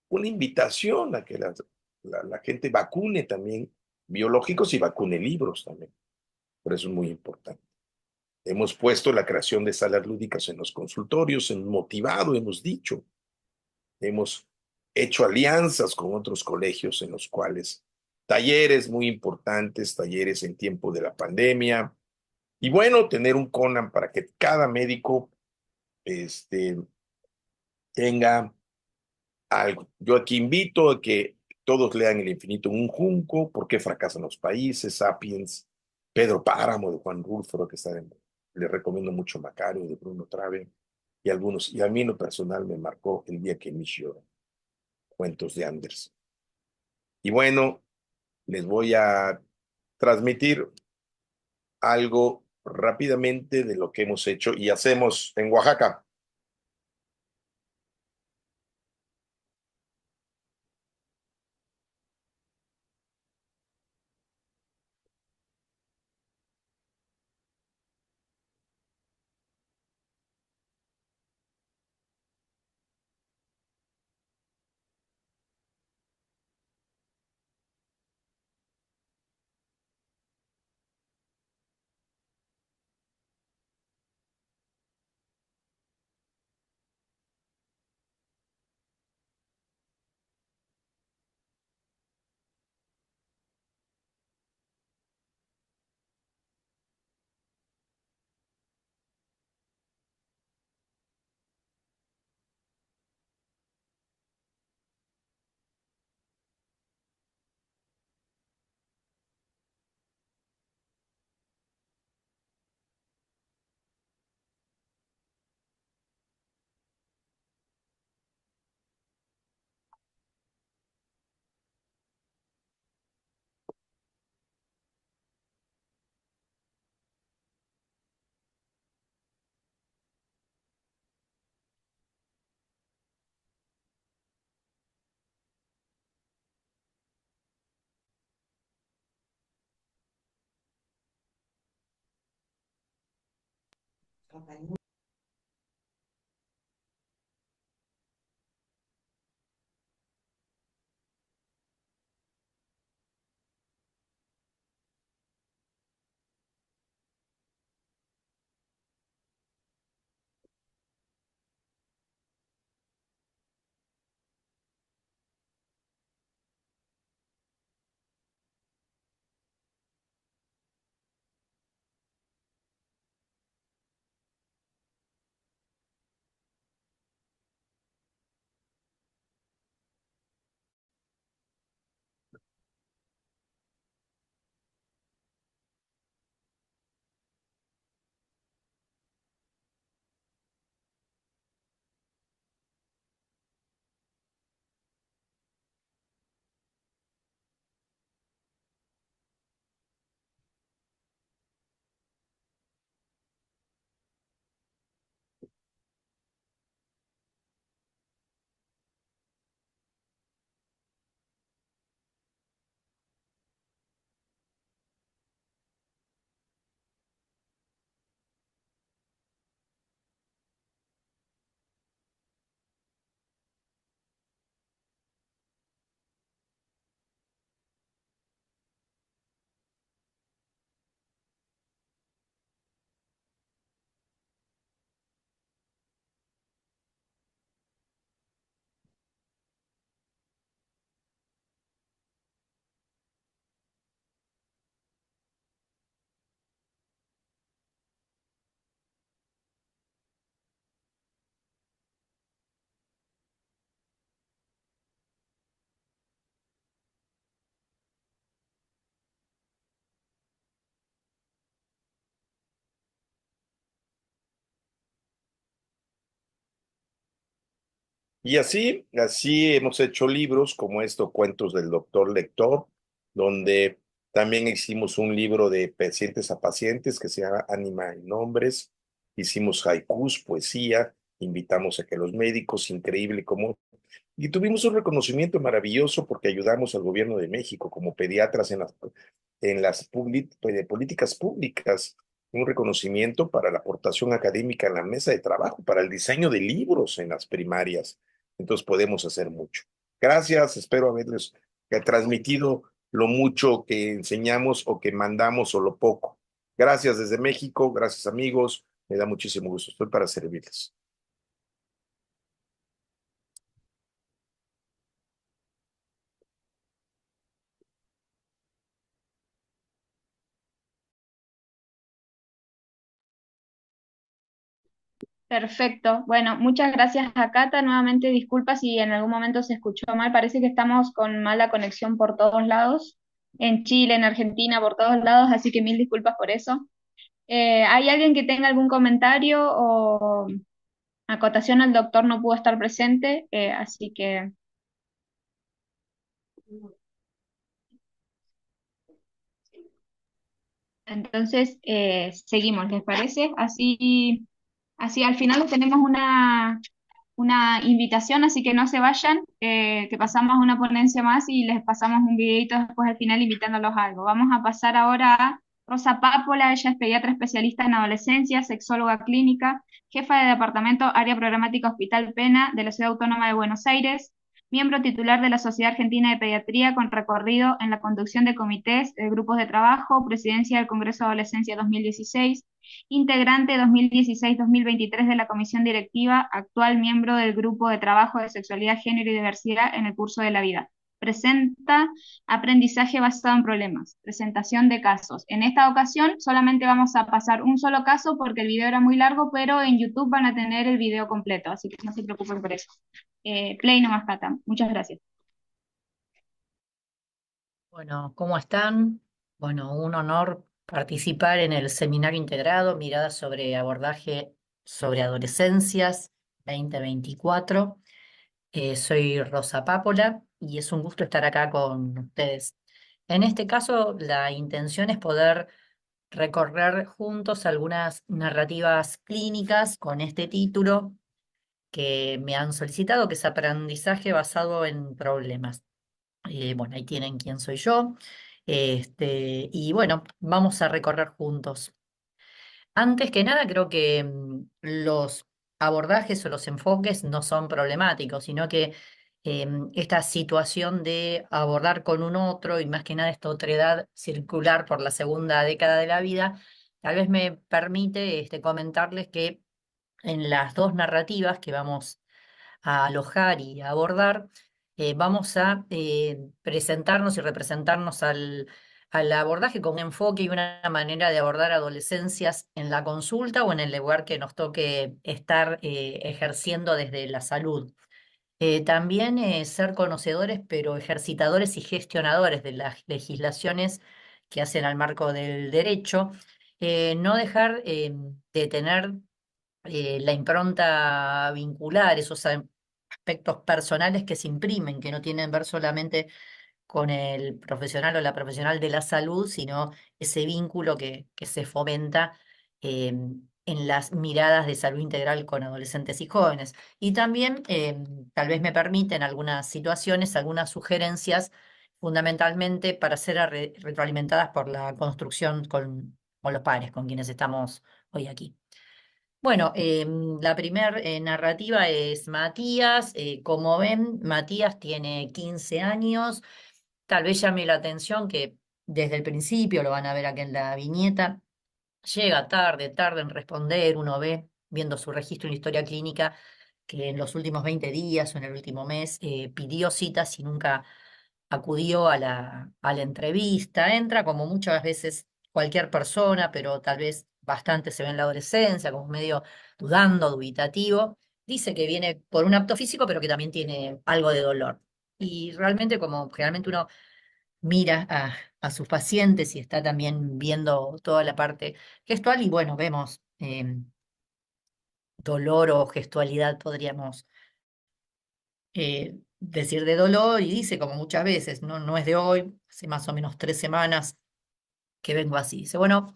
una invitación a que la gente vacune también biológicos y vacune libros también. Por eso es muy importante. Hemos puesto la creación de salas lúdicas en los consultorios, hemos motivado, hemos dicho, hemos hecho alianzas con otros colegios en los cuales talleres muy importantes, talleres en tiempo de la pandemia, y bueno, tener un CONAM para que cada médico este, tenga algo. Yo aquí invito a que todos lean El infinito en un junco, ¿Por qué fracasan los países?, Sapiens, Pedro Páramo de Juan Rulfo, que está le recomiendo mucho Macario de Bruno Trave, y algunos, y a mí en lo personal me marcó El día que Mish lloró, cuentos de Anders. Y bueno, les voy a transmitir algo rápidamente de lo que hemos hecho y hacemos en Oaxaca. Y así hemos hecho libros como estos Cuentos del Doctor Lector, donde también hicimos un libro de pacientes a pacientes que se llama Ánima y Nombres. Hicimos haikus, poesía, invitamos a que los médicos, increíble como... Y tuvimos un reconocimiento maravilloso porque ayudamos al gobierno de México como pediatras en las políticas públicas, un reconocimiento para la aportación académica en la mesa de trabajo, para el diseño de libros en las primarias. Entonces podemos hacer mucho. Gracias, espero haberles transmitido lo mucho que enseñamos o que mandamos o lo poco. Gracias desde México, gracias amigos, me da muchísimo gusto, estoy para servirles. Perfecto. Bueno, muchas gracias a Cata. Nuevamente disculpa si en algún momento se escuchó mal. Parece que estamos con mala conexión por todos lados, en Chile, en Argentina, por todos lados, así que mil disculpas por eso. ¿Hay alguien que tenga algún comentario o acotación? El doctor no pudo estar presente, así que entonces seguimos, ¿les parece? Así al final tenemos una invitación, así que no se vayan, que pasamos una ponencia más y les pasamos un videito después al final invitándolos a algo. Vamos a pasar ahora a Rosa Pápola, ella es pediatra especialista en adolescencia, sexóloga clínica, jefa de departamento área programática Hospital Pena de la Ciudad Autónoma de Buenos Aires, miembro titular de la Sociedad Argentina de Pediatría con recorrido en la conducción de comités, grupos de trabajo, presidencia del Congreso de Adolescencia 2016, integrante 2016-2023 de la Comisión Directiva, actual miembro del Grupo de Trabajo de Sexualidad, Género y Diversidad en el curso de la vida. Presenta aprendizaje basado en problemas, presentación de casos. En esta ocasión solamente vamos a pasar un solo caso porque el video era muy largo, pero en YouTube van a tener el video completo, así que no se preocupen por eso. Play nomás, Cata. Muchas gracias. Bueno, ¿cómo están? Bueno, un honor participar en el seminario integrado Miradas sobre abordaje sobre adolescencias 2024. Soy Rosa Pápola y es un gusto estar acá con ustedes. En este caso, la intención es poder recorrer juntos algunas narrativas clínicas con este título que me han solicitado, que es aprendizaje basado en problemas. Bueno, ahí tienen quién soy yo. Y bueno, vamos a recorrer juntos. Antes que nada, creo que los abordajes o los enfoques no son problemáticos, sino que esta situación de abordar con un otro y más que nada esta otredad circular por la segunda década de la vida, tal vez me permite comentarles que en las dos narrativas que vamos a alojar y a abordar, vamos a presentarnos y representarnos al abordaje con enfoque y una manera de abordar adolescencias en la consulta o en el lugar que nos toque estar ejerciendo desde la salud. También ser conocedores, pero ejercitadores y gestionadores de las legislaciones que hacen al marco del derecho. No dejar de tener la impronta vincular, esos aspectos personales que se imprimen, que no tienen que ver solamente con el profesional o la profesional de la salud, sino ese vínculo que se fomenta en las miradas de salud integral con adolescentes y jóvenes. Y también, tal vez me permiten algunas situaciones, algunas sugerencias, fundamentalmente para ser retroalimentadas por la construcción con los pares, con quienes estamos hoy aquí. Bueno, la primera narrativa es Matías. Como ven, Matías tiene 15 años. Tal vez llame la atención que desde el principio, lo van a ver aquí en la viñeta, llega tarde en responder. Uno ve, viendo su registro en la historia clínica, que en los últimos 20 días o en el último mes pidió citas y nunca acudió a la entrevista. Entra como muchas veces cualquier persona, pero tal vez bastante se ve en la adolescencia, como medio dudando, dubitativo. Dice que viene por un apto físico, pero que también tiene algo de dolor. Y realmente, como generalmente uno mira a sus pacientes y está también viendo toda la parte gestual, y bueno, vemos dolor o gestualidad, podríamos decir de dolor y dice, como muchas veces, no, no es de hoy, hace más o menos 3 semanas que vengo así. Dice, bueno,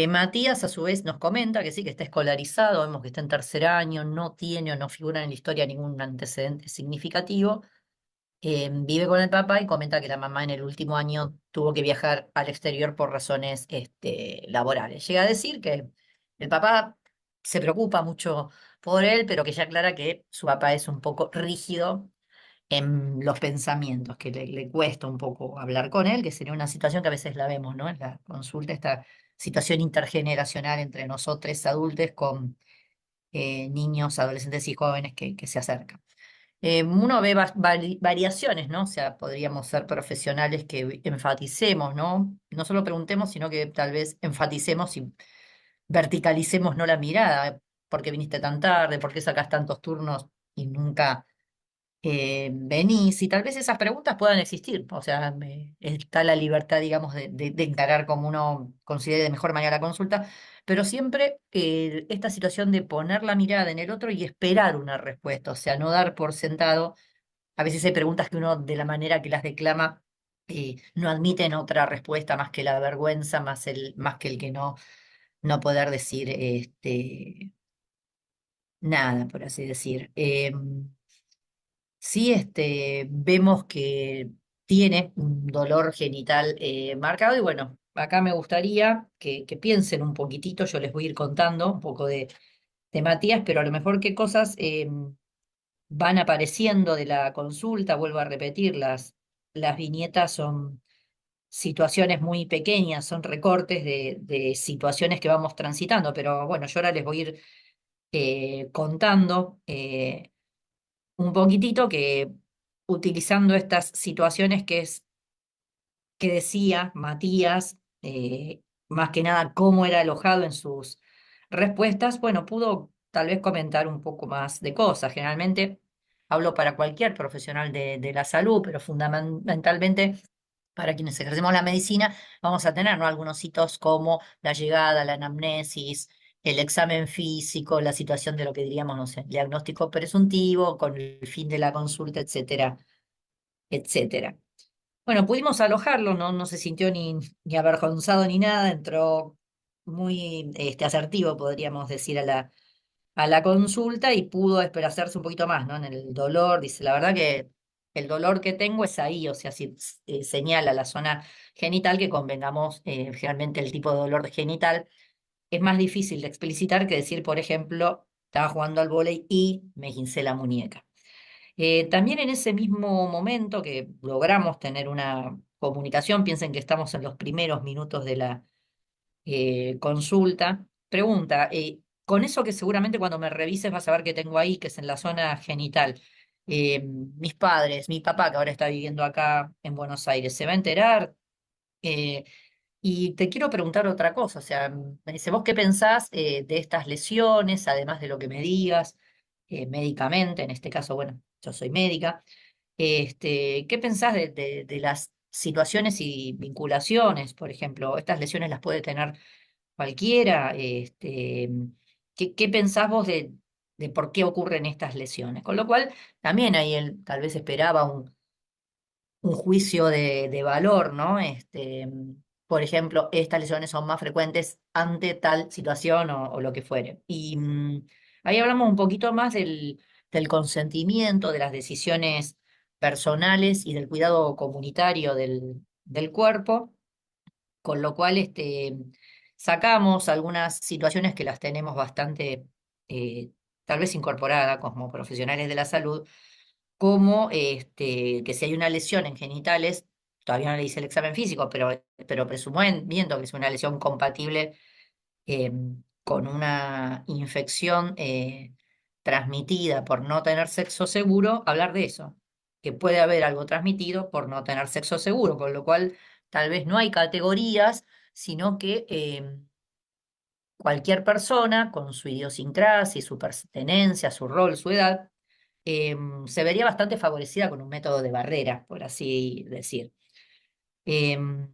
Matías a su vez nos comenta que sí, que está escolarizado, vemos que está en tercer año, no tiene o no figura en la historia ningún antecedente significativo. Vive con el papá y comenta que la mamá en el último año tuvo que viajar al exterior por razones laborales. Llega a decir que el papá se preocupa mucho por él, pero que ya aclara que su papá es un poco rígido en los pensamientos, que le cuesta un poco hablar con él, que sería una situación que a veces la vemos, ¿no? En la consulta, esta situación intergeneracional entre nosotros adultos con niños, adolescentes y jóvenes que se acercan. Uno ve variaciones, ¿no? O sea, podríamos ser profesionales que enfaticemos, ¿no? No solo preguntemos, sino que tal vez enfaticemos y verticalicemos, ¿no? La mirada. ¿Por qué viniste tan tarde? ¿Por qué sacas tantos turnos y nunca venís? Y tal vez esas preguntas puedan existir. O sea, está la libertad, digamos, de encarar como uno considere de mejor manera la consulta, pero siempre esta situación de poner la mirada en el otro y esperar una respuesta, o sea, no dar por sentado. A veces hay preguntas que uno, de la manera que las declama, no admiten otra respuesta más que la vergüenza, más que el que no poder decir nada, por así decir. Sí, vemos que tiene un dolor genital marcado y bueno, acá me gustaría que piensen un poquitito, yo les voy a ir contando un poco de Matías, pero a lo mejor qué cosas van apareciendo de la consulta. Vuelvo a repetir, las viñetas son situaciones muy pequeñas, son recortes de situaciones que vamos transitando, pero bueno, yo ahora les voy a ir contando un poquitito que utilizando estas situaciones que decía Matías, más que nada cómo era alojado en sus respuestas, bueno, pudo tal vez comentar un poco más de cosas. Generalmente hablo para cualquier profesional de la salud, pero fundamentalmente para quienes ejercemos la medicina, vamos a tener, ¿no? Algunos hitos como la llegada, la anamnesis, el examen físico, la situación de lo que diríamos, no sé, diagnóstico presuntivo, con el fin de la consulta, etcétera, etcétera. Bueno, pudimos alojarlo, no se sintió ni avergonzado ni nada, entró muy asertivo, podríamos decir, a la consulta y pudo esperarse un poquito más, ¿no? En el dolor, dice, la verdad que el dolor que tengo es ahí, o sea, si señala la zona genital, que convengamos, realmente el tipo de dolor genital es más difícil de explicitar que decir, por ejemplo, estaba jugando al vóley y me gincé la muñeca. También en ese mismo momento que logramos tener una comunicación, piensen que estamos en los primeros minutos de la consulta, pregunta, con eso que seguramente cuando me revises vas a ver que tengo ahí, que es en la zona genital, mis padres, mi papá que ahora está viviendo acá en Buenos Aires, ¿se va a enterar? Eh, y te quiero preguntar otra cosa, o sea, me dice, ¿vos qué pensás de estas lesiones, además de lo que me digas médicamente? En este caso, bueno, yo soy médica. ¿Qué pensás de las situaciones y vinculaciones? Por ejemplo, estas lesiones las puede tener cualquiera. ¿Qué pensás vos de por qué ocurren estas lesiones? Con lo cual, también ahí él tal vez esperaba un juicio de valor, ¿no? Por ejemplo, estas lesiones son más frecuentes ante tal situación o lo que fuere. Y ahí hablamos un poquito más del consentimiento, de las decisiones personales y del cuidado comunitario del cuerpo, con lo cual sacamos algunas situaciones que las tenemos bastante, tal vez incorporadas como profesionales de la salud, como que si hay una lesión en genitales, todavía no le hice el examen físico, pero presumiendo que es una lesión compatible eh, con una infección transmitida por no tener sexo seguro, hablar de eso, que puede haber algo transmitido por no tener sexo seguro, con lo cual tal vez no hay categorías, sino que cualquier persona con su idiosincrasia, su pertenencia, su rol, su edad, se vería bastante favorecida con un método de barrera, por así decir. Em,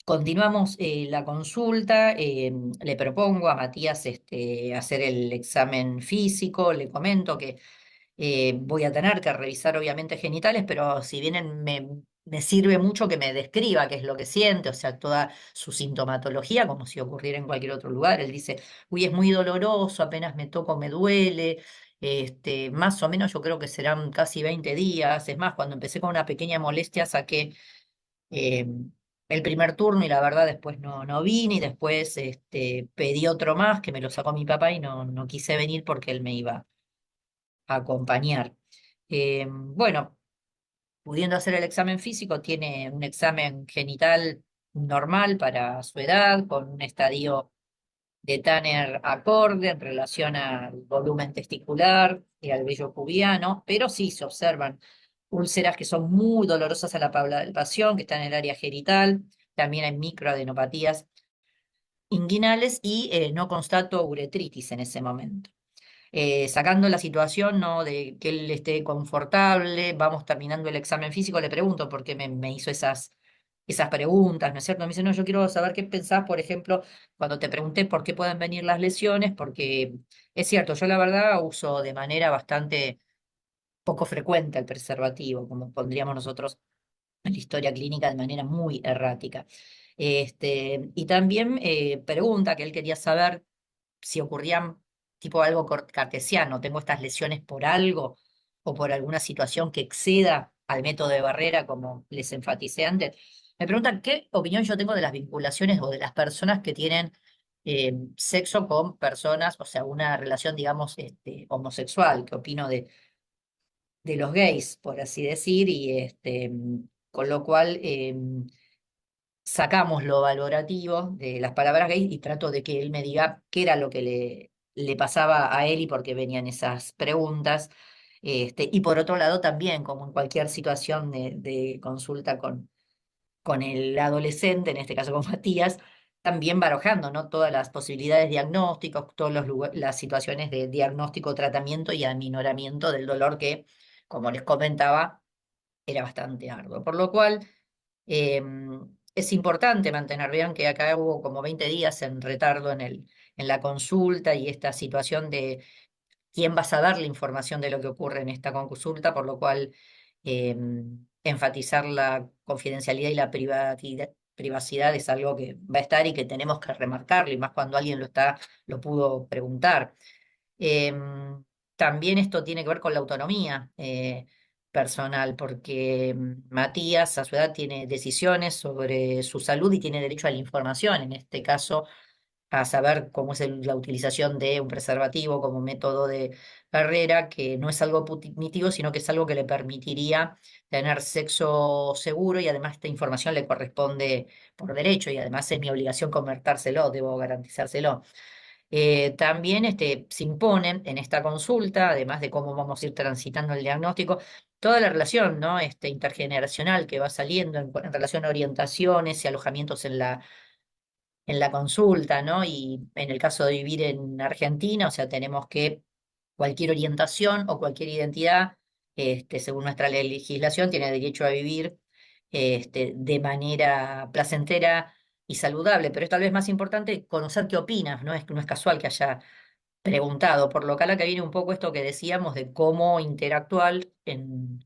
Continuamos la consulta, le propongo a Matías hacer el examen físico, le comento que Voy a tener que revisar obviamente genitales, pero si bien me sirve mucho que me describa qué es lo que siente, o sea, toda su sintomatología, como si ocurriera en cualquier otro lugar. Él dice, uy, es muy doloroso, apenas me toco me duele. Más o menos yo creo que serán casi 20 días. Es más, cuando empecé con una pequeña molestia saqué eh, el primer turno y la verdad después no vine y después pedí otro más que me lo sacó mi papá y no quise venir porque él me iba a acompañar. Bueno, pudiendo hacer el examen físico, tiene un examen genital normal para su edad, con un estadio de Tanner acorde en relación al volumen testicular y al vello pubiano, pero sí se observan úlceras que son muy dolorosas a la palpación, que están en el área genital, también hay microadenopatías inguinales y no constato uretritis en ese momento. Sacando la situación, ¿no? De que él esté confortable, vamos terminando el examen físico, le pregunto por qué me hizo esas preguntas, ¿no es cierto? Me dice, no, yo quiero saber qué pensás, por ejemplo, cuando te pregunté por qué pueden venir las lesiones, porque es cierto, yo la verdad uso de manera bastante poco frecuente el preservativo, como pondríamos nosotros en la historia clínica de manera muy errática. Y también pregunta que él quería saber si ocurrían tipo algo cartesiano, tengo estas lesiones por algo o por alguna situación que exceda al método de barrera, como les enfaticé antes. Me preguntan qué opinión yo tengo de las vinculaciones o de las personas que tienen sexo con personas, o sea, una relación, digamos, homosexual, qué opino de los gays, por así decir, y con lo cual sacamos lo valorativo de las palabras gays y trato de que él me diga qué era lo que le pasaba a él y por qué venían esas preguntas. Y por otro lado también, como en cualquier situación de consulta con el adolescente, en este caso con Matías, también barajando, ¿no? Todas las posibilidades diagnósticos, todas las situaciones de diagnóstico, tratamiento y aminoramiento del dolor que, como les comentaba, era bastante arduo. Por lo cual, eh, es importante mantener, vean que acá hubo como 20 días en retardo en la consulta y esta situación de quién va a saber la información de lo que ocurre en esta consulta, por lo cual eh, enfatizar la confidencialidad y la privacidad es algo que va a estar y que tenemos que remarcarlo, y más cuando alguien lo pudo preguntar. También esto tiene que ver con la autonomía personal, porque Matías a su edad tiene decisiones sobre su salud y tiene derecho a la información, en este caso a saber cómo es la utilización de un preservativo como método de barrera, que no es algo punitivo, sino que es algo que le permitiría tener sexo seguro, y además esta información le corresponde por derecho y además es mi obligación convertárselo, debo garantizárselo. También se imponen en esta consulta, además de cómo vamos a ir transitando el diagnóstico, toda la relación, ¿no? Intergeneracional que va saliendo en relación a orientaciones y alojamientos en la consulta, ¿no? Y en el caso de vivir en Argentina, o sea, tenemos que cualquier orientación o cualquier identidad, según nuestra legislación, tiene derecho a vivir de manera placentera y saludable, pero es tal vez más importante conocer qué opinas, no es casual que haya preguntado, por lo que a la que viene un poco esto que decíamos de cómo interactuar en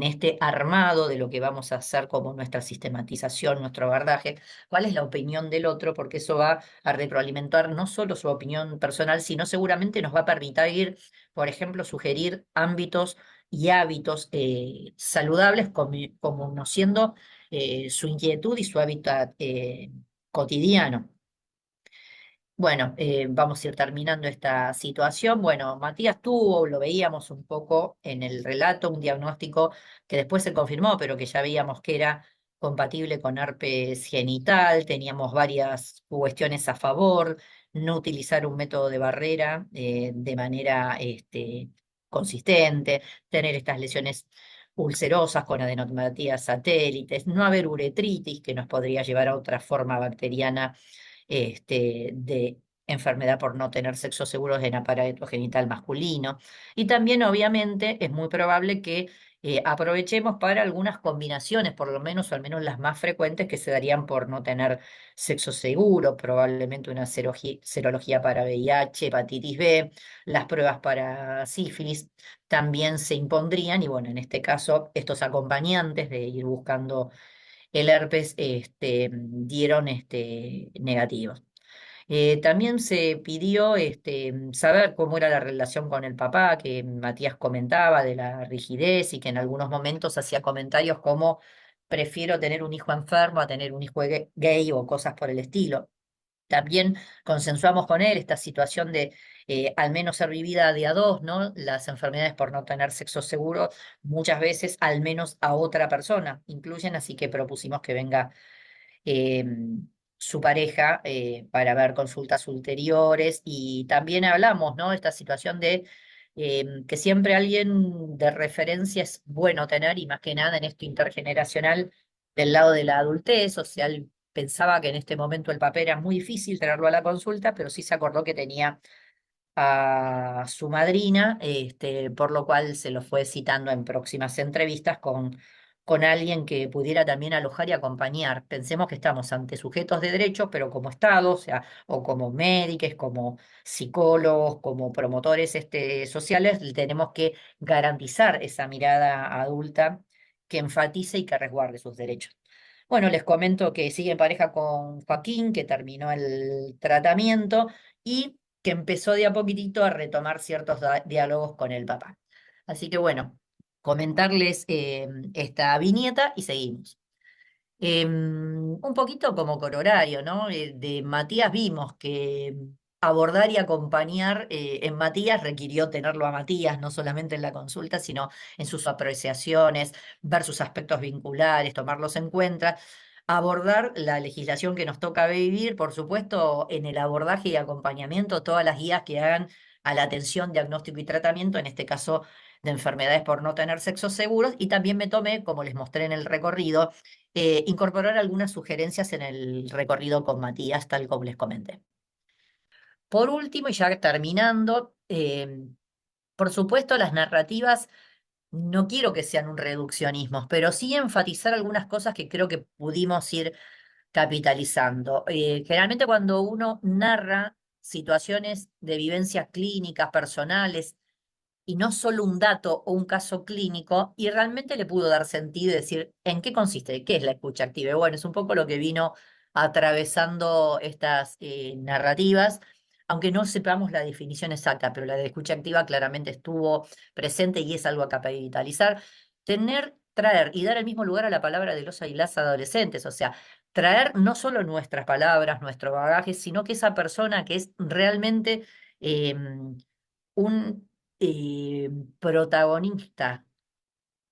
este armado de lo que vamos a hacer como nuestra sistematización, nuestro abordaje, cuál es la opinión del otro, porque eso va a retroalimentar no solo su opinión personal, sino seguramente nos va a permitir, por ejemplo, sugerir ámbitos y hábitos saludables como no siendo su inquietud y su hábitat cotidiano. Bueno, vamos a ir terminando esta situación. Bueno, Matías tuvo, lo veíamos un poco en el relato, un diagnóstico que después se confirmó, pero que ya veíamos que era compatible con herpes genital, teníamos varias cuestiones a favor, no utilizar un método de barrera de manera consistente, tener estas lesiones ulcerosas con adenopatías satélites, no haber uretritis que nos podría llevar a otra forma bacteriana de enfermedad por no tener sexo seguros en aparato genital masculino. Y también, obviamente, es muy probable que aprovechemos para algunas combinaciones, por lo menos, o al menos las más frecuentes, que se darían por no tener sexo seguro, probablemente una serología para VIH, hepatitis B, las pruebas para sífilis también se impondrían, y bueno, en este caso, estos acompañantes de ir buscando el herpes dieron negativos. También se pidió saber cómo era la relación con el papá, que Matías comentaba de la rigidez y que en algunos momentos hacía comentarios como prefiero tener un hijo enfermo a tener un hijo gay o cosas por el estilo. También consensuamos con él esta situación de al menos ser vivida de a dos, ¿no? Las enfermedades por no tener sexo seguro muchas veces al menos a otra persona incluyen, así que propusimos que venga eh, su pareja para ver consultas ulteriores y también hablamos, ¿no? Esta situación de que siempre alguien de referencia es bueno tener y más que nada en esto intergeneracional del lado de la adultez, o sea, él pensaba que en este momento el papel era muy difícil traerlo a la consulta, pero sí se acordó que tenía a su madrina, por lo cual se lo fue citando en próximas entrevistas con alguien que pudiera también alojar y acompañar. Pensemos que estamos ante sujetos de derecho, pero como Estado, o sea, o como médicos, como psicólogos, como promotores sociales, tenemos que garantizar esa mirada adulta que enfatice y que resguarde sus derechos. Bueno, les comento que sigue en pareja con Joaquín, que terminó el tratamiento y que empezó de a poquitito a retomar ciertos diálogos con el papá. Así que bueno, comentarles esta viñeta y seguimos. Un poquito como corolario, ¿no? De Matías vimos que abordar y acompañar en Matías requirió tenerlo a Matías, no solamente en la consulta, sino en sus apreciaciones, ver sus aspectos vinculares, tomarlos en cuenta, abordar la legislación que nos toca vivir, por supuesto, en el abordaje y acompañamiento, todas las guías que hagan a la atención, diagnóstico y tratamiento, en este caso de enfermedades por no tener sexos seguros, y también me tomé, como les mostré en el recorrido, incorporar algunas sugerencias en el recorrido con Matías, tal como les comenté. Por último, y ya terminando, por supuesto, las narrativas no quiero que sean un reduccionismo, pero sí enfatizar algunas cosas que creo que pudimos ir capitalizando. Generalmente cuando uno narra situaciones de vivencias clínicas, personales, y no solo un dato o un caso clínico, y realmente le pudo dar sentido y decir en qué consiste, qué es la escucha activa. Y bueno, es un poco lo que vino atravesando estas narrativas, aunque no sepamos la definición exacta, pero la de escucha activa claramente estuvo presente y es algo a capitalizar. Traer y dar el mismo lugar a la palabra de los y las adolescentes, o sea, traer no solo nuestras palabras, nuestro bagaje, sino que esa persona que es realmente un protagonista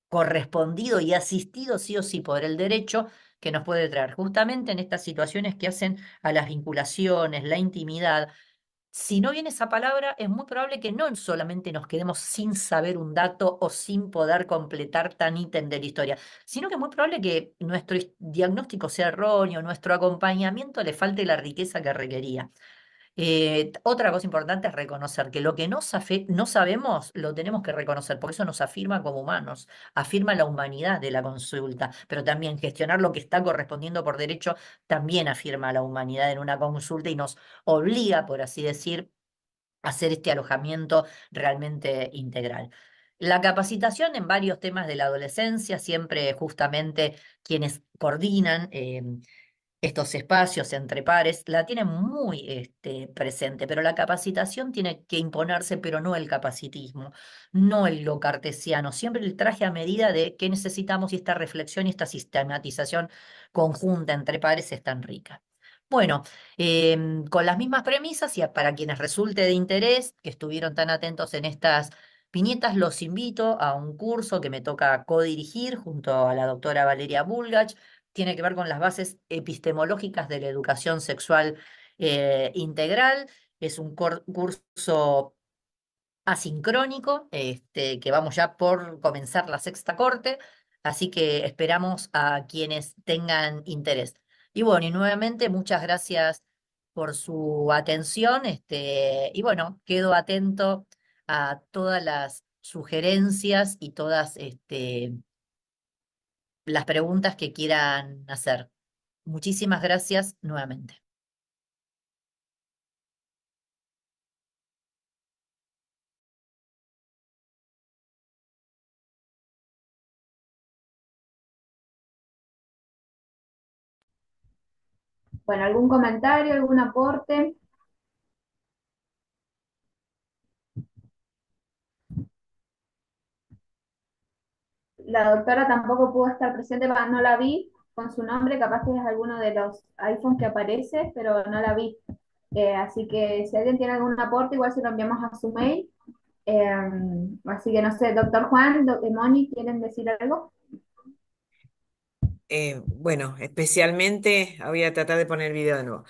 correspondido y asistido sí o sí por el derecho que nos puede traer justamente en estas situaciones que hacen a las vinculaciones, la intimidad. Si no viene esa palabra, es muy probable que no solamente nos quedemos sin saber un dato o sin poder completar tan ítem de la historia, sino que es muy probable que nuestro diagnóstico sea erróneo, nuestro acompañamiento le falte la riqueza que requería. Otra cosa importante es reconocer que lo que no sabemos lo tenemos que reconocer, porque eso nos afirma como humanos, afirma la humanidad de la consulta, pero también gestionar lo que está correspondiendo por derecho también afirma la humanidad en una consulta y nos obliga, por así decir, a hacer este alojamiento realmente integral. La capacitación en varios temas de la adolescencia, siempre justamente quienes coordinan. Estos espacios entre pares, la tienen muy presente, pero la capacitación tiene que imponerse, pero no el capacitismo, no lo cartesiano, siempre el traje a medida de qué necesitamos y esta reflexión y esta sistematización conjunta entre pares es tan rica. Bueno, con las mismas premisas y para quienes resulte de interés, que estuvieron tan atentos en estas viñetas, los invito a un curso que me toca codirigir junto a la doctora Valeria Bulgach. Tiene que ver con las bases epistemológicas de la educación sexual integral. Es un curso asincrónico, que vamos ya por comenzar la sexta corte, así que esperamos a quienes tengan interés. Y bueno, y nuevamente muchas gracias por su atención, y bueno, quedo atento a todas las sugerencias y todas las preguntas que quieran hacer. Muchísimas gracias nuevamente. Bueno, ¿algún comentario, algún aporte? La doctora tampoco pudo estar presente, no la vi con su nombre, capaz que es alguno de los iPhones que aparece, pero no la vi. Así que si alguien tiene algún aporte, igual se lo enviamos a su mail. Eh, Así que no sé, doctor Juan, Moni, ¿quieren decir algo? Bueno, especialmente voy a tratar de poner el video de nuevo.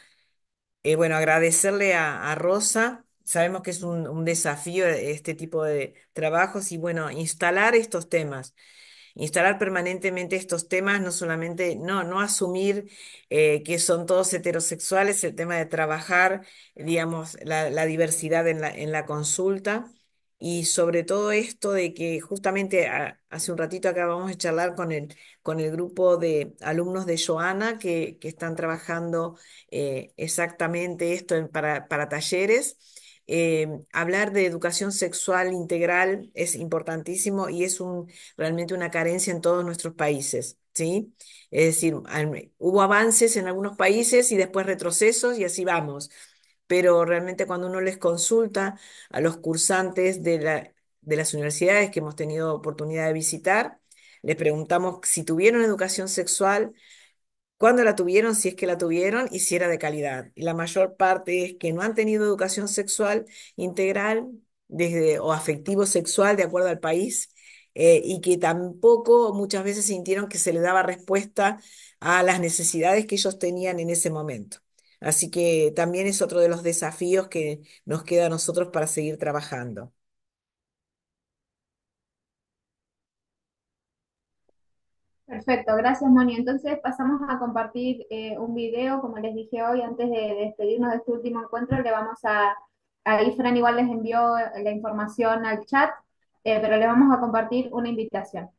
Bueno, agradecerle a Rosa. Sabemos que es un desafío este tipo de trabajos y bueno, instalar estos temas. Instalar permanentemente estos temas, no solamente, no asumir que son todos heterosexuales, el tema de trabajar, digamos, la diversidad en la consulta y sobre todo esto de que justamente hace un ratito acabamos de charlar con el grupo de alumnos de Joana que están trabajando exactamente esto para talleres. Hablar de educación sexual integral es importantísimo y es realmente una carencia en todos nuestros países, ¿sí? Es decir, hubo avances en algunos países y después retrocesos y así vamos, pero realmente cuando uno les consulta a los cursantes de las universidades que hemos tenido oportunidad de visitar, les preguntamos si tuvieron educación sexual, cuándo la tuvieron, si es que la tuvieron y si era de calidad. Y la mayor parte es que no han tenido educación sexual integral o afectivo sexual de acuerdo al país y que tampoco muchas veces sintieron que se les daba respuesta a las necesidades que ellos tenían en ese momento. Así que también es otro de los desafíos que nos queda a nosotros para seguir trabajando. Perfecto, gracias Moni. Entonces pasamos a compartir un video, como les dije hoy, antes de despedirnos de este último encuentro, le vamos ahí Fran igual les envió la información al chat, pero le vamos a compartir una invitación.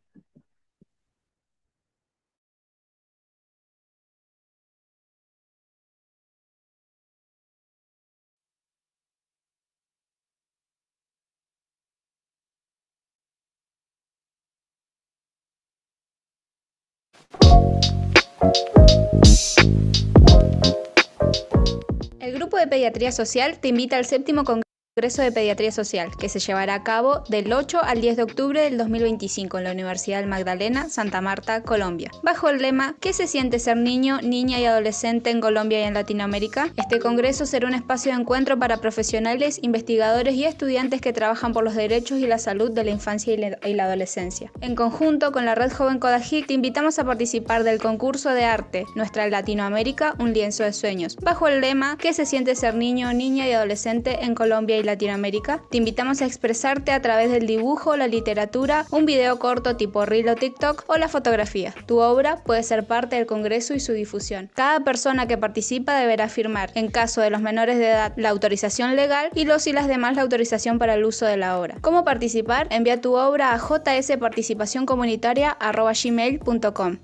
El Grupo de Pediatría Social te invita al séptimo Congreso de Pediatría Social, que se llevará a cabo del 8 al 10 de octubre del 2025 en la Universidad del Magdalena, Santa Marta, Colombia. Bajo el lema ¿Qué se siente ser niño, niña y adolescente en Colombia y en Latinoamérica? Este congreso será un espacio de encuentro para profesionales, investigadores y estudiantes que trabajan por los derechos y la salud de la infancia y la adolescencia. En conjunto con la Red Joven Codagic te invitamos a participar del concurso de arte Nuestra Latinoamérica, un lienzo de sueños. Bajo el lema ¿Qué se siente ser niño, niña y adolescente en Colombia y Latinoamérica? Te invitamos a expresarte a través del dibujo, la literatura, un video corto tipo reel o TikTok o la fotografía. Tu obra puede ser parte del congreso y su difusión. Cada persona que participa deberá firmar, en caso de los menores de edad, la autorización legal y los y las demás la autorización para el uso de la obra. ¿Cómo participar? Envía tu obra a jsparticipacioncomunitaria@gmail.com.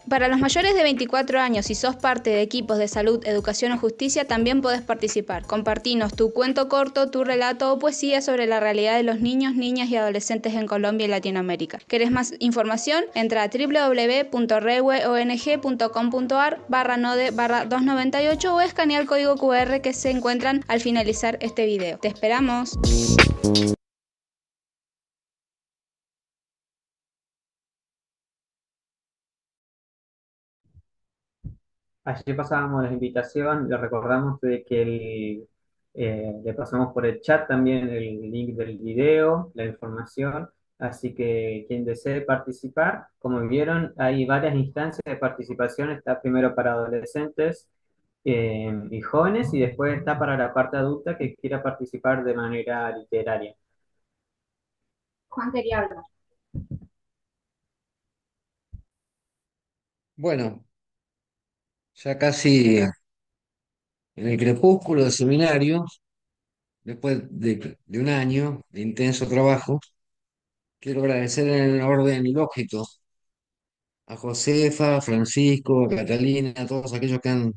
Para los mayores de 24 años, si sos parte de equipos de salud, educación o justicia, también podés participar. Compartinos tu cuento corto, tu relato o poesía sobre la realidad de los niños, niñas y adolescentes en Colombia y Latinoamérica. ¿Querés más información? Entra a www.reweong.com.ar/node/298 o escanea el código QR que se encuentran al finalizar este video. Te esperamos. Ayer pasábamos la invitación, le recordamos de que le pasamos por el chat también el link del video, la información, así que quien desee participar, como vieron, hay varias instancias de participación, está primero para adolescentes y jóvenes y después está para la parte adulta que quiera participar de manera literaria. Juan quería hablar. Bueno, ya casi en el crepúsculo del seminario, después de un año de intenso trabajo, Quiero agradecer en orden lógico a Josefa, a Francisco, a Catalina, a todos aquellos que han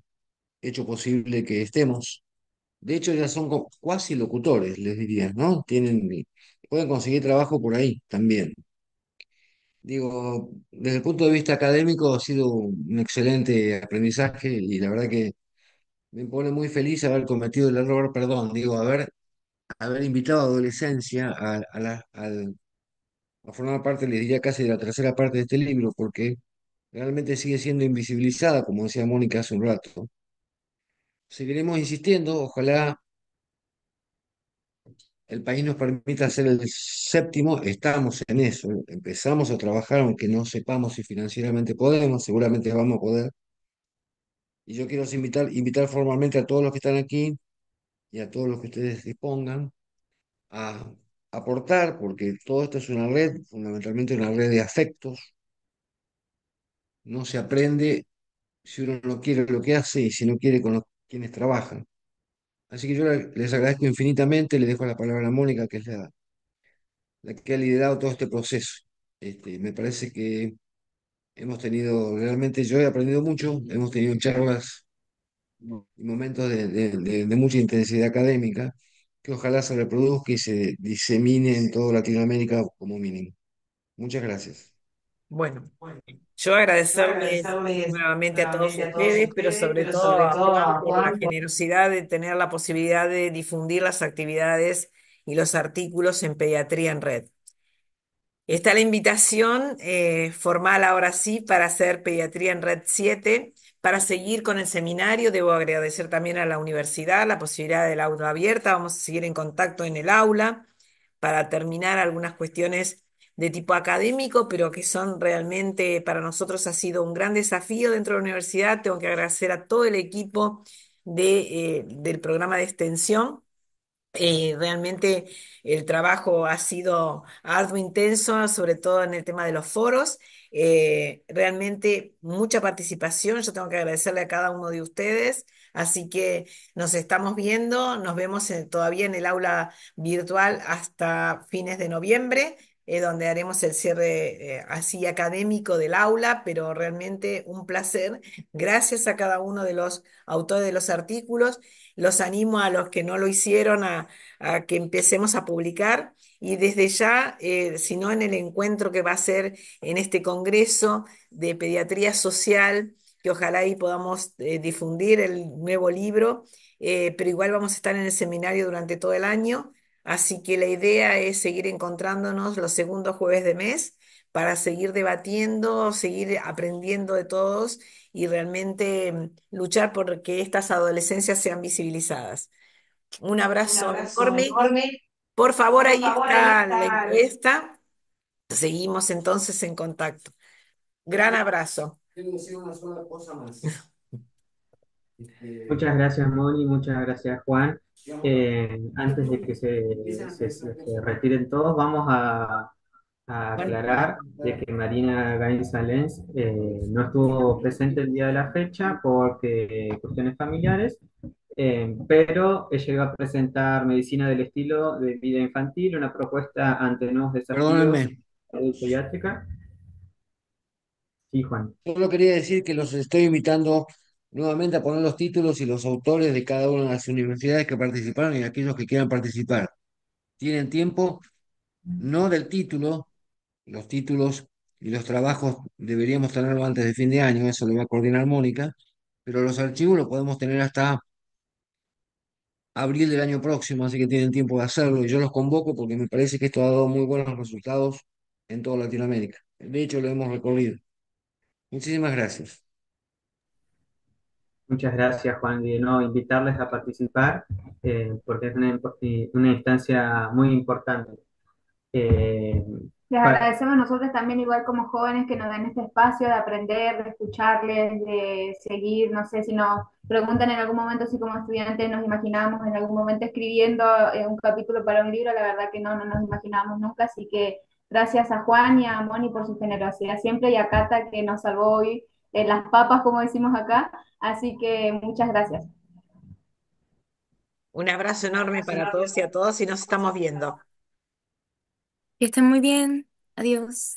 hecho posible que estemos. De hecho, ya son cuasi locutores, les diría, ¿no? Pueden conseguir trabajo por ahí también. Digo, desde el punto de vista académico ha sido un excelente aprendizaje y la verdad que me pone muy feliz haber cometido el error, perdón, digo, haber invitado a adolescencia a formar parte, les diría casi de la tercera parte de este libro, porque realmente sigue siendo invisibilizada, como decía Mónica hace un rato. Seguiremos insistiendo, ojalá el país nos permita ser el séptimo, estamos en eso, empezamos a trabajar, aunque no sepamos si financieramente podemos, seguramente vamos a poder. Y yo quiero invitar formalmente a todos los que están aquí y a todos los que ustedes dispongan a aportar, porque todo esto es una red, fundamentalmente una red de afectos. No se aprende si uno no quiere lo que hace y si no quiere con quienes trabajan. Así que yo les agradezco infinitamente, le dejo la palabra a Mónica, que es la que ha liderado todo este proceso. Me parece que hemos tenido, realmente yo he aprendido mucho, hemos tenido charlas y momentos de mucha intensidad académica, que ojalá se reproduzca y se disemine en toda Latinoamérica como mínimo. Muchas gracias. Bueno, yo agradecerles nuevamente a todos ustedes, pero sobre todo a Juan por la generosidad de tener la posibilidad de difundir las actividades y los artículos en Pediatría en Red. Está la invitación formal ahora sí para hacer Pediatría en Red 7, para seguir con el seminario. Debo agradecer también a la universidad la posibilidad del aula abierta. Vamos a seguir en contacto en el aula para terminar algunas cuestiones de tipo académico, pero que son realmente para nosotros ha sido un gran desafío dentro de la universidad. Tengo que agradecer a todo el equipo del programa de extensión. Realmente el trabajo ha sido arduo, intenso, sobre todo en el tema de los foros. Realmente mucha participación. Yo tengo que agradecerle a cada uno de ustedes. Así que nos estamos viendo, nos vemos todavía en el aula virtual hasta fines de noviembre, donde haremos el cierre así académico del aula, pero realmente un placer. Gracias a cada uno de los autores de los artículos. Los animo a los que no lo hicieron a que empecemos a publicar y desde ya, si no en el encuentro que va a ser en este Congreso de Pediatría Social, que ojalá ahí podamos difundir el nuevo libro, pero igual vamos a estar en el seminario durante todo el año, así que la idea es seguir encontrándonos los segundos jueves de mes para seguir debatiendo, seguir aprendiendo de todos y realmente luchar por que estas adolescencias sean visibilizadas. Un abrazo enorme. Por favor, ahí está la encuesta. Seguimos entonces en contacto. Gran abrazo. Quiero decir una sola cosa más. Muchas gracias, Moni, muchas gracias, Juan. Antes de que se retiren todos, vamos a aclarar de que Marina Gainza Lenz no estuvo presente el día de la fecha porque cuestiones familiares, pero llegó a presentar Medicina del Estilo de Vida Infantil, una propuesta ante nuevos desafíos Perdónenme, en la salud pediátrica. Sí, Juan. solo quería decir que los estoy invitando nuevamente a poner los títulos y los autores de cada una de las universidades que participaron y aquellos que quieran participar. Tienen tiempo, no del título, los títulos y los trabajos deberíamos tenerlo antes de fin de año, eso lo va a coordinar Mónica, pero los archivos los podemos tener hasta abril del año próximo, así que tienen tiempo de hacerlo y yo los convoco porque me parece que esto ha dado muy buenos resultados en toda Latinoamérica. De hecho, lo hemos recorrido. Muchísimas gracias. Muchas gracias, Juan, y no invitarles a participar porque es una instancia muy importante. Eh, Les para- agradecemos nosotros también, igual como jóvenes, que nos den este espacio de aprender, de escucharles, de seguir. No sé si nos preguntan en algún momento si como estudiantes nos imaginábamos en algún momento escribiendo un capítulo para un libro. La verdad que no nos imaginábamos nunca. Así que gracias a Juan y a Moni por su generosidad siempre y a Cata que nos salvó hoy las papas, como decimos acá. Así que muchas gracias. Un abrazo enorme para todos y a todos y nos estamos viendo. Que estén muy bien. Adiós.